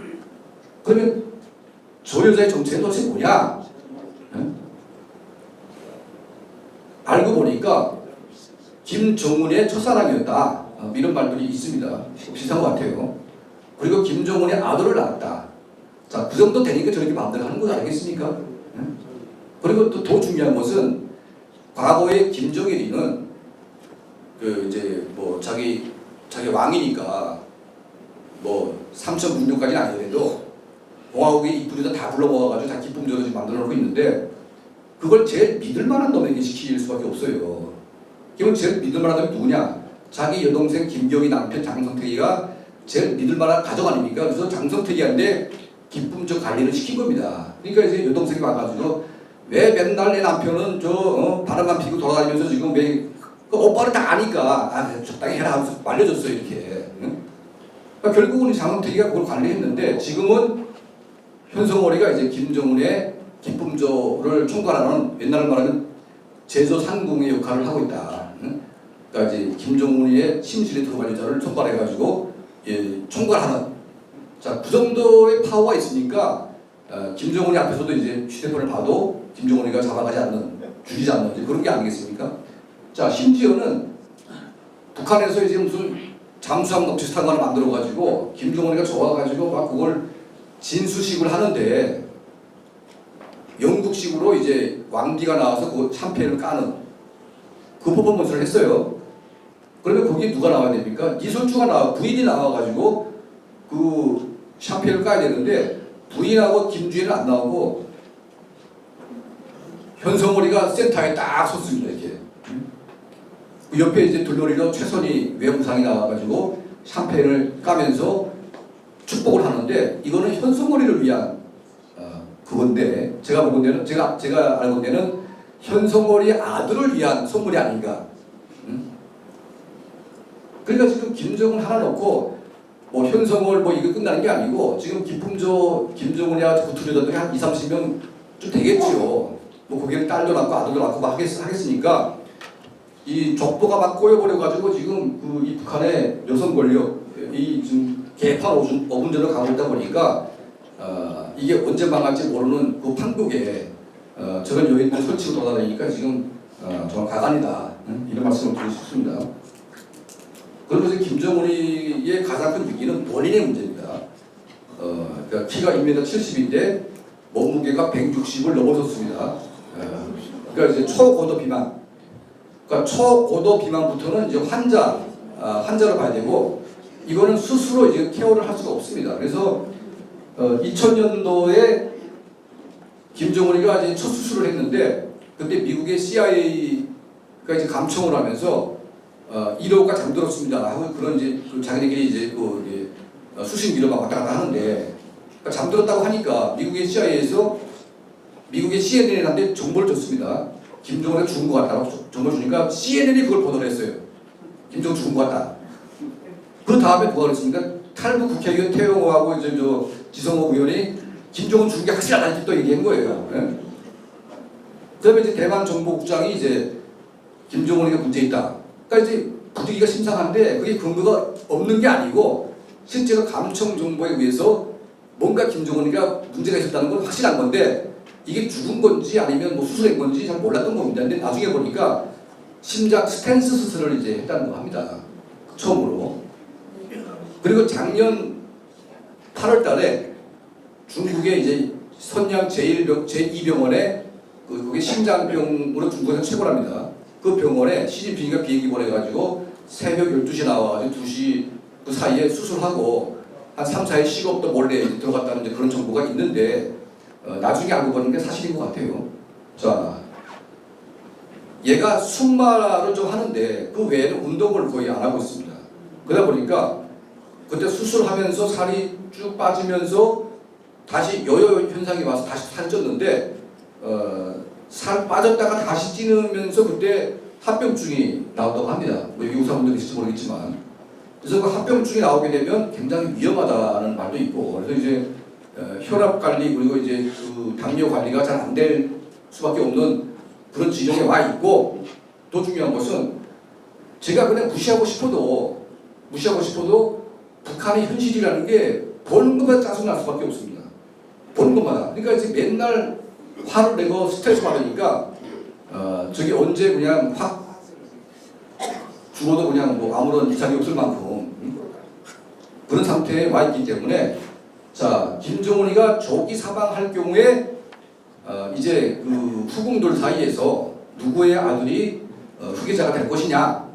그러면 저 여자의 정체는 도대체 뭐냐? 알고 보니까 김정은의 첫사랑이었다. 이런 말들이 있습니다. 비슷한 것 같아요. 그리고 김정은의 아들을 낳았다. 자, 그 정도 되니까 저렇게 마음대로 하는 거 아니겠습니까? 그리고 또 더 중요한 것은 과거에 김정일이는 그 이제 뭐 자기 왕이니까 뭐 3,600까지는 아니더라도 공화국의 입부리도 다 불러 모아가지고 다 기쁨적으로 지금 만들어 놓고 있는데 그걸 제일 믿을 만한 놈에게 시킬 수밖에 없어요. 그러면 제일 믿을 만한 놈이 누구냐? 자기 여동생 김경희 남편 장성택이가 제일 믿을 만한 가족 아닙니까? 그래서 장성택이한테 기쁨적 관리를 시킨 겁니다. 그러니까 이제 여동생이 와가지고 왜 맨날 내 남편은 바람만 피고 돌아다니면서 지금 왜 그 오빠를 다 아니까 적당히 해라 하면서 말려줬어요 이렇게. 그러니까 결국은 장성택이가 그걸 관리했는데 지금은 현성월이가 이제 김정은의 기쁨조를 총괄하는 옛날 말하면 제조상궁의 역할을 하고 있다. 그러니까 이제 김정은의 심실에 들어갈 여자를 총괄해가지고 총괄하는. 자, 그 정도의 파워가 있으니까 김정은이 앞에서도 이제 휴대폰을 봐도 김정은이가 잡아가지 않는, 죽이지 않는 그런 게 아니겠습니까? 자, 심지어는 북한에서 이제 무슨 잠수함 넋지슷한 거 하나 만들어가지고 김정은이가 좋아가지고 막 그걸 진수식을 하는데 영국식으로 이제 왕비가 나와서 그 샴페인을 까는 그 퍼포먼스를 했어요. 그러면 거기에 누가 나와야 됩니까? 이선주가 부인이 나와가지고 그 샴페인을 까야 되는데 부인하고 김주희는 안 나오고 현성월이가 센터에 딱 섰습니다. 이렇게. 그 옆에 이제 들러리로 최선희 외무상이 나와가지고 샴페인을 까면서 축복을 하는데 이거는 현성월이를 위한 그건데 제가 알고 본 데는 현성월이 아들을 위한 선물이 아닌가. 그러니까 지금 김정은 하나 놓고 뭐 현성월 뭐 이거 끝나는 게 아니고 지금 기품조 김정은이와 구투려졌더니 한 20-30명 좀 되겠지요. 뭐 거기에 딸도 낳고 아들도 낳고 막 하겠으니까 이 족보가 막 꼬여버려가지고 지금 이 북한의 여성 권력 이 지금 개판 어분전을 가고 있다 보니까 이게 언제 망할지 모르는 그 판국에 저런 요인들을 설치고 돌아다니니까 지금 정말 가관이다. 이런 말씀을 드리고 싶습니다. 그러면서 김정은이의 가장 큰 위기는 본인의 문제입니다. 그러니까 키가 1m 70인데 몸무게가 160을 넘어섰습니다. 그러니까 이제 초고도 비만. 그러니까 초고도 비만부터는 이제 환자로 봐야 되고 이거는 스스로 이제 케어를 할 수가 없습니다. 그래서 2000년도에 김정은이가 이제 첫 수술을 했는데 그때 미국의 CIA가 이제 감청을 하면서 1호가 잠들었습니다 하고 그런 이제 자기네끼리 이제 수신 기록을 왔다 갔다 하는데 그러니까 잠들었다고 하니까 미국의 CIA에서 미국의 CNN한테 정보를 줬습니다. 김정은이 죽은 것 같다고 정보를 주니까 CNN이 그걸 보도를 했어요. 김정은 죽은 것 같다. 그 다음에 누가 그랬습니까? 탈북 국회의원 태영호하고 이제 지성호 의원이 김정은 죽은 게 확실하다 이렇게 또 얘기한 거예요. 예? 그다음에 이제 대만 정보국장이 이제 김정은이가 문제 있다. 그러니까 이제 분위기가 심상한데 그게 근거가 없는 게 아니고 실제로 감청 정보에 의해서 뭔가 김정은이가 문제가 있었다는 건 확실한 건데 이게 죽은 건지 아니면 뭐 수술한 건지 잘 몰랐던 겁니다. 근데 나중에 보니까 심장 스탠스 수술을 이제 했다는 거 합니다. 처음으로. 그리고 작년 8월 달에 중국의 이제 선양 제2병원에 그게 심장병으로 중국에서 최고랍니다. 그 병원에 시진핑이가 비행기 보내가지고 새벽 12시에 나와가지고 2시 그 사이에 수술하고 한 3, 4일 식업도 몰래 들어갔다는 이제 그런 정보가 있는데 나중에 알고 보는 게 사실인 것 같아요. 자, 얘가 승마를 좀 하는데 그 외에는 운동을 거의 안 하고 있습니다. 그러다 보니까 그때 수술하면서 살이 쭉 빠지면서 다시 여여 현상이 와서 다시 살이 쪘는데 살 빠졌다가 다시 찌면서 그때 합병증이 나왔다고 합니다. 뭐 여기 의사분들 있을지 모르겠지만 그래서 그 합병증이 나오게 되면 굉장히 위험하다는 말도 있고 그래서 이제 혈압 관리 그리고 이제 그 당뇨 관리가 잘 안 될 수밖에 없는 그런 지경에 와 있고 더 중요한 것은 제가 그냥 무시하고 싶어도 북한의 현실이라는 게 보는 것마다 짜증날 수밖에 없습니다. 보는 것마다. 그러니까 이제 맨날 화를 내고 스트레스 받으니까 저게 언제 그냥 확 죽어도 그냥 뭐 아무런 이상이 없을 만큼 그런 상태에 와 있기 때문에 자, 김정은이가 조기 사망할 경우에 이제 그 후궁들 사이에서 누구의 아들이 후계자가 될 것이냐,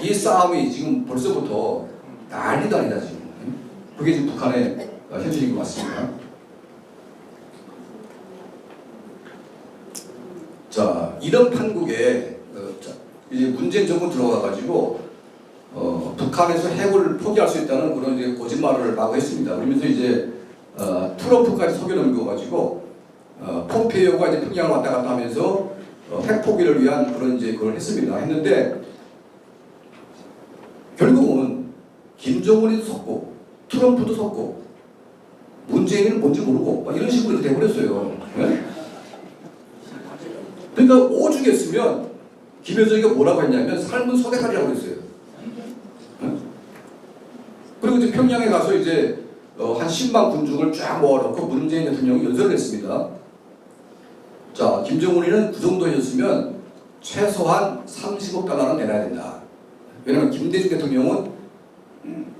이 싸움이 지금 벌써부터 난리도 아니다 지금. 그게 지금 북한의 현실인 것 같습니다. 자, 이런 판국에 이제 문재인 정부 들어가가지고 북한에서 핵을 포기할 수 있다는 그런 이제 거짓말을 마구 했습니다. 그러면서 이제 트럼프까지 속여 넘겨가지고 폼페이오가 이제 평양을 왔다 갔다 하면서 핵 포기를 위한 그런 이제 그걸 했는데 결국은 김정은이도 속고 트럼프도 속고 문재인은 뭔지 모르고 막 이런 식으로 돼버렸어요. 네? 그러니까 오죽했으면 김여정이가 뭐라고 했냐면 삶은 소대칼이라고 했어요. 네? 그리고 이제 평양에 가서 이제 한 10만 군중을 쫙 모아놓고 문재인 대통령이 연설을 했습니다. 자, 김정은이는 그 정도였으면 최소한 30억 달러는 내놔야 된다. 왜냐면 김대중 대통령은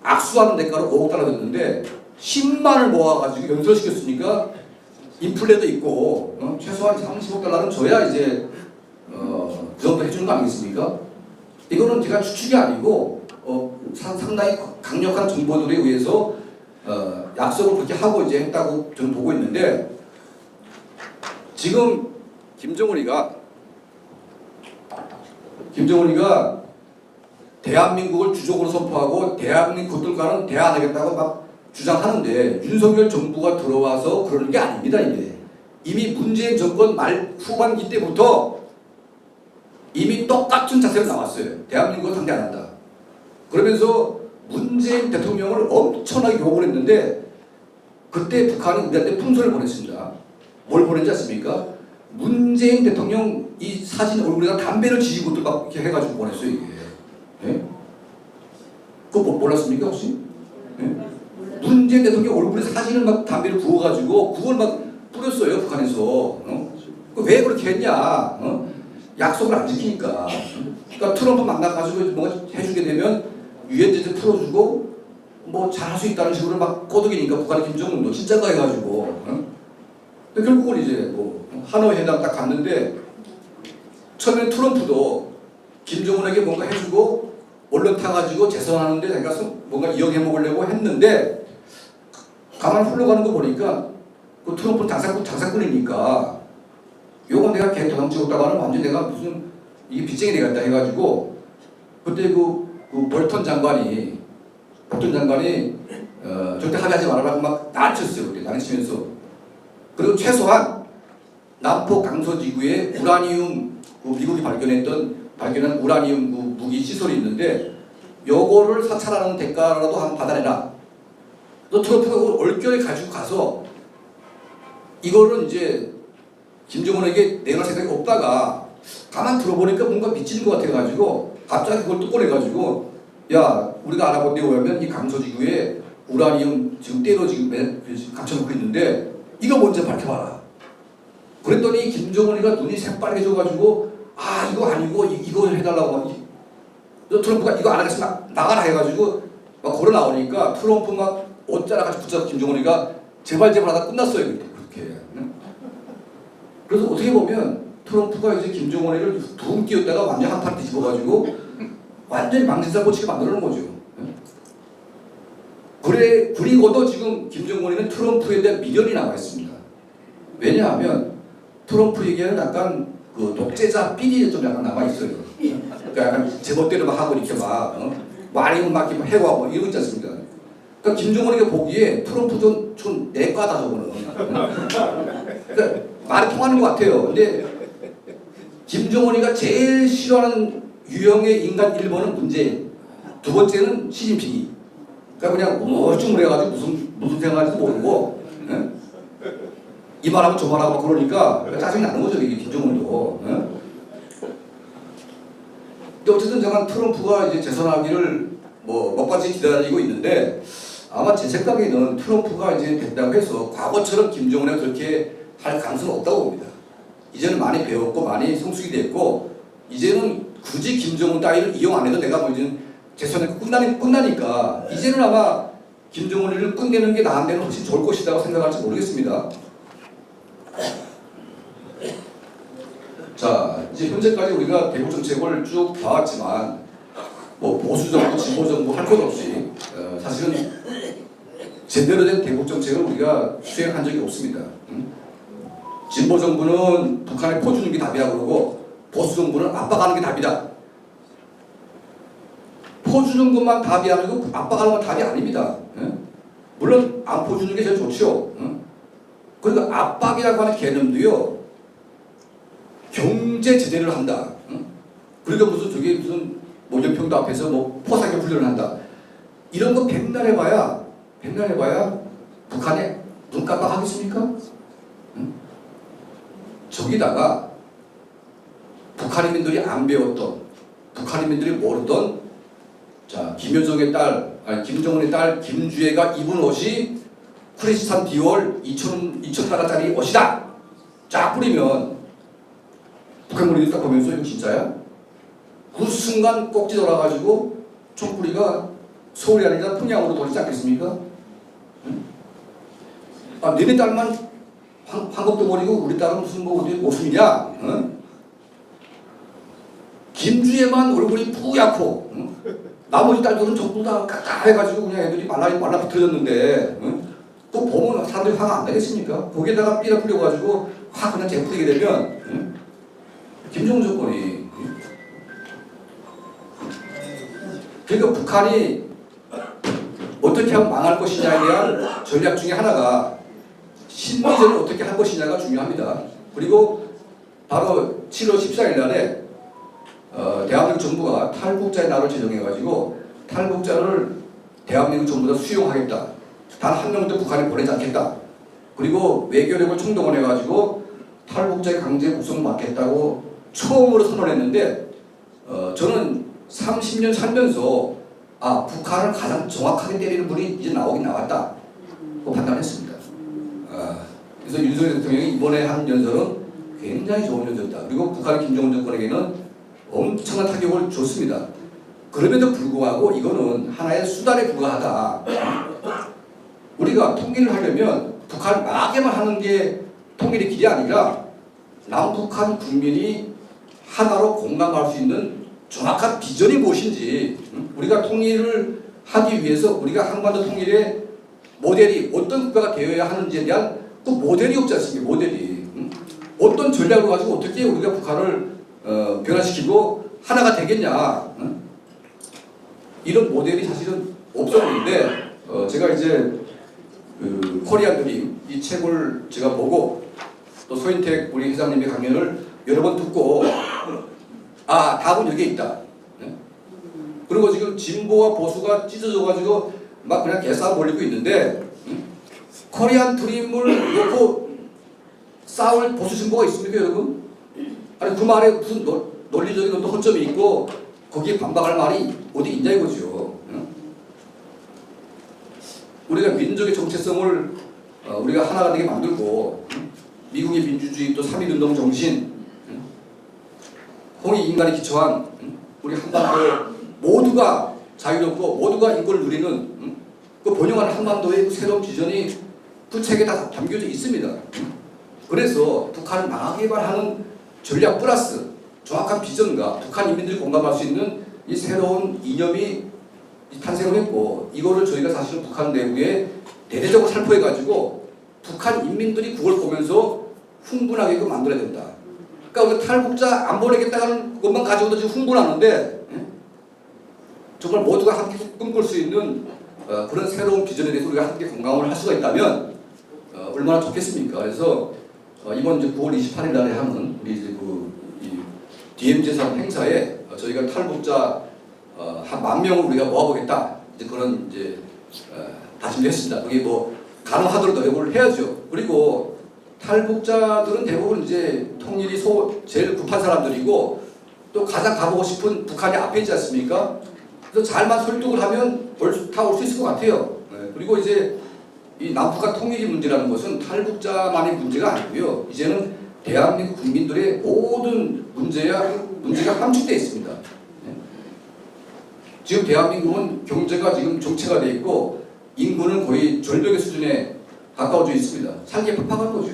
악수하는 대가로 5억 달러 줬는데 10만을 모아가지고 연설시켰으니까 인플레도 있고 최소한 30억 달러는 줘야 이제 그 정도 해주는 거 아니겠습니까? 이거는 제가 추측이 아니고 상당히 강력한 정보들에 의해서 약속을 그렇게 하고 이제 했다고 저는 보고 있는데, 지금 김정은이가 대한민국을 주적으로 선포하고 대한민국들과는 대화 안 하겠다고 막 주장하는데 윤석열 정부가 들어와서 그러는 게 아닙니다. 이미 문재인 정권 말 후반기 때부터 이미 똑같은 자세로 나왔어요. 대한민국을 상대 안 한다. 그러면서 문재인 대통령을 엄청나게 욕을 했는데 그때 북한이 우리한테 풍선을 보냈습니다. 뭘 보냈지 않습니까? 문재인 대통령 이 사진 얼굴에다 담배를 지지고 또 막 이렇게 해가지고 보냈어요. 이게. 네? 그거 몰랐습니까 혹시? 네? 문재인 대통령 얼굴에 사진을 막 담배를 부어가지고 그걸 막 뿌렸어요 북한에서. 왜 그렇게 했냐? 약속을 안 지키니까. 그러니까 트럼프 만나가지고 뭔가 해주게 되면 유엔 제재 풀어주고 뭐 잘할 수 있다는 식으로 막 꼬드기니까 북한의 김정은도 진짜가 해가지고. 근데 결국은 이제 뭐 하노이 회담 딱 갔는데 처음에 트럼프도 김정은에게 뭔가 해주고 언론 타가지고 재선하는데 자기가 뭔가 이용해 먹으려고 했는데 가만히 흘러가는 거 보니까 그 트럼프는 장사꾼이니까 요건 내가 걔 도장 찍었다고 하면 완전 내가 무슨 이게 빚쟁이 되겠다 해가지고 그때 그 볼턴 장관이 절대 합의하지 말아라고 막 난쳤어요. 그때 난치면서. 그리고 최소한 남포 강서지구에 우라늄 미국이 발견한 우라늄 무기 시설이 있는데 요거를 사찰하는 대가라도 한번 받아내라. 또 트럼프가 얼결에 가지고 가서 이거는 이제 김정은에게 내놓을 생각이 없다가 가만 들어보니까 뭔가 미치는 것 같아가지고 갑자기 그걸 또 꺼내가지고 야 우리가 알아본 데 오면 이 강서지구에 우라늄 지금 때로 지금 감춰놓고 있는데 이거 먼저 밝혀봐라. 그랬더니 김정은이가 눈이 새빨개져가지고 아 이거 아니고 이거 해달라고 트럼프가 이거 안 하겠으면 나가라 해가지고 막 걸어 나오니까 트럼프 막 옷자락같이 붙잡고 김정은이가 제발 하다 끝났어요. 그렇게. 그래서 어떻게 보면 트럼프가 이제 김정은이를 붕 띄웠다가 완전 한 판 뒤집어가지고 완전히 망신살 꽂히게 만들어놓은 거죠. 그리고도 지금 김정은이는 트럼프에 대한 미련이 남아있습니다. 왜냐하면 트럼프에게는 약간 그 독재자 삐리가 좀 약간 남아있어요. 그러니까 약간 제멋대로 막 하고 이렇게 아니면 막 이렇게 해고하고 이러고 있지 않습니까? 그러니까 김정은이가 보기에 트럼프 좀 내과다 저거는. 그러니까 말이 통하는 것 같아요. 근데 김정은이가 제일 싫어하는 유형의 인간 1번은 문재인, 두 번째는 시진핑이. 그러니까 그냥 멀쩡해가지고 무슨 생각하는지도 모르고 이 말하고 저 말하고 그러니까 짜증이 나는 거죠 이게 김정은도. 근데 어쨌든 저는 트럼프가 이제 재선하기를 뭐 먹같이 기다리고 있는데 아마 제 생각에는 트럼프가 이제 된다고 해서 과거처럼 김정은이 그렇게 할 가능성은 없다고 봅니다. 이제는 많이 배웠고 많이 성숙이 됐고 이제는 굳이 김정은 따위를 이용 안 해도 내가 뭐 이제 재선에 끝나니까 이제는 아마 김정은을 끝내는 게 나한테는 훨씬 좋을 것이라고 생각할지 모르겠습니다. 자, 이제 현재까지 우리가 대북 정책을 쭉 봐왔지만 뭐 보수 정부, 진보 정부 할 것 없이 사실은 제대로 된 대북 정책을 우리가 수행한 적이 없습니다. 진보 정부는 북한에 포 주는 게 답이라 그러고 보수 정부는 압박하는 게 답이다. 포 주는 것만 답이 아니고 압박하는 건 답이 아닙니다. 물론 안 포 주는 게 제일 좋죠. 그리고 압박이라고 하는 개념도요, 경제 제재를 한다. 그러니까 무슨 모전평도 앞에서 뭐 포상의 훈련을 한다. 이런 거 백날 해봐야 북한에 눈 깜빡하겠습니까? 저기다가 북한인민들이 안 배웠던, 북한인민들이 모르던, 자, 김여정의 딸, 아니 김정은의 딸 김주혜가 입은 옷이 크리스탄 디올 2,000달러짜리 옷이다. 쫙 뿌리면 북한군이 딱 보면서 이거 진짜야? 그 순간 꼭지 돌아가지고 총구리가 서울이 아니라 평양으로 돌리지 않겠습니까? 응? 아, 너네 딸만 황급도 버리고 우리 딸은 무슨 뭐 어디 모순이냐? 응? 김주혜만 얼굴이 뿌옇고, 응? 나머지 딸들은 전부 다 까까해가지고 그냥 애들이 말라 비틀어졌는데, 응? 또 보면 사람들이 화가 안 나겠습니까? 거기에다가 삐라 풀려가지고 확 그냥 재뿌리게 되면, 응? 김정은 정권이, 그러니까 북한이 어떻게 하면 망할 것이냐에 대한 전략 중에 하나가 심리전을 어떻게 할 것이냐가 중요합니다. 그리고 바로 7월 14일 날에 대한민국 정부가 탈북자의 날을 지정해가지고 탈북자를 대한민국 정부가 수용하겠다. 단 한 명도 북한에 보내지 않겠다. 그리고 외교력을 총동원해가지고 탈북자의 강제 북송 막겠다고 처음으로 선언했는데 저는 30년 살면서 북한을 가장 정확하게 때리는 분이 이제 나오긴 나왔다. 판단했습니다. 그래서 윤석열 대통령이 이번에 한 연설은 굉장히 좋은 연설이다. 그리고 북한 김정은 정권에게는 엄청난 타격을 줬습니다. 그럼에도 불구하고 이거는 하나의 수단에 불과하다. 우리가 통일을 하려면 북한을 망하게만 하는 게 통일의 길이 아니라 남북한 국민이 하나로 공감할 수 있는 정확한 비전이 무엇인지, 우리가 통일을 하기 위해서 우리가 한반도 통일의 모델이 어떤 국가가 되어야 하는지에 대한 또 모델이 없지 않습니까? 모델이. 어떤 전략을 가지고 어떻게 우리가 북한을 변화시키고 하나가 되겠냐. 이런 모델이 사실은 없었는데 제가 이제 코리안 드림 이 책을 제가 보고 또 소인택 우리 회장님의 강연을 여러 번 듣고 답은 여기에 있다. 그리고 지금 진보와 보수가 찢어져가지고 막 그냥 개싸움 벌리고 있는데 코리안 드림을 놓고 싸울 보수 진보가 있습니까, 여러분? 아니 그 말에 무슨 논리적인 어떤 허점이 있고 거기에 반박할 말이 어디 있냐 이거죠. 우리가 민족의 정체성을 우리가 하나가 되게 만들고 미국의 민주주의 또 3.1운동 정신, 홍익 인간에 기초한 우리 한반도 모두가 자유롭고 모두가 인권을 누리는 그 번영한 한반도의 그 새로운 비전이 그 책에 다 담겨져 있습니다. 그래서 북한을 망하게만 하는 전략 플러스 정확한 비전과 북한 인민들이 공감할 수 있는 이 새로운 이념이 탄생을 했고, 이거를 저희가 사실은 북한 내부에 대대적으로 살포해가지고 북한 인민들이 그걸 보면서 흥분하게끔 만들어야 된다. 그러니까 우리 탈북자 안 보내겠다는 것만 가지고도 지금 흥분하는데 정말 모두가 함께 꿈꿀 수 있는 그런 새로운 비전에 대해서 우리가 함께 공감을 할 수가 있다면 얼마나 좋겠습니까? 그래서 이번 이제 9월 28일 날에 하는 우리 이제 DMZ3 행사에 저희가 탈북자 한 10,000명을 우리가 모아보겠다. 이제 그런 이제 다짐을 했습니다. 그게 뭐 가능하도록 노력을 해야죠. 그리고 탈북자들은 대부분 이제 통일이 제일 급한 사람들이고 또 가장 가보고 싶은 북한이 앞에 있지 않습니까? 그래서 잘만 설득을 하면 다 올 수 있을 것 같아요. 그리고 이제 이 남북한 통일의 문제라는 것은 탈북자만의 문제가 아니고요. 이제는 대한민국 국민들의 모든 문제가 함축되어 있습니다. 지금 대한민국은 경제가 지금 정체가 되어 있고 인구는 거의 절벽의 수준에 가까워져 있습니다. 살기 팍팍한 거죠.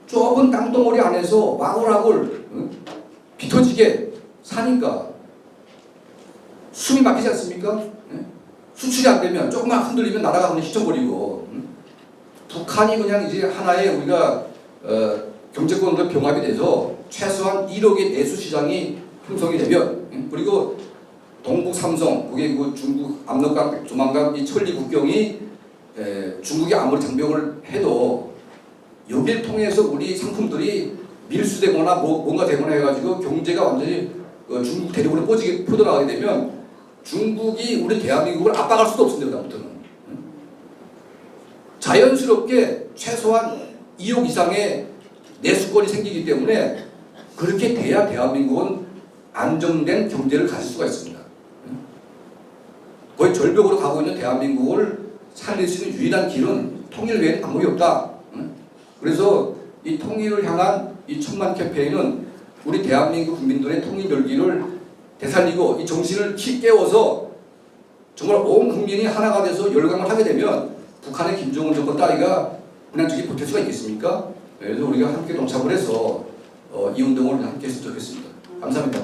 좁은 땅덩어리 안에서 와글와글 비 터지게 사니까 숨이 막히지 않습니까? 수출이 안 되면 조금만 흔들리면 나라가 그냥 휘청거리고 북한이 그냥 이제 하나의 우리가 경제권으로 병합이 돼서 최소한 1억의 내수 시장이 형성이 되면 그리고 동북 삼성 그게 그 중국 압록강 조만간 이 천리 국경이 중국이 아무리 장벽을 해도 여기를 통해서 우리 상품들이 밀수되거나 뭔가 되거나 해가지고 경제가 완전히 중국 대륙으로 뻗어나가게 되면 중국이 우리 대한민국을 압박할 수도 없습니다. 그다음부터는 자연스럽게 최소한 2억 이상의 내수권이 생기기 때문에 그렇게 돼야 대한민국은 안정된 경제를 가질 수가 있습니다. 거의 절벽으로 가고 있는 대한민국을 살릴 수 있는 유일한 길은 통일 외에는 방법이 없다. 그래서 이 통일을 향한 이 천만 캠페인은 우리 대한민국 국민들의 통일 열기를 되살리고 이 정신을 키 깨워서 정말 온 국민이 하나가 돼서 열강을 하게 되면 북한의 김정은 정권 따위가 그냥 저기 버틸 수가 있겠습니까? 그래서 우리가 함께 동참을 해서 이 운동을 함께 했으면 좋겠습니다. 감사합니다.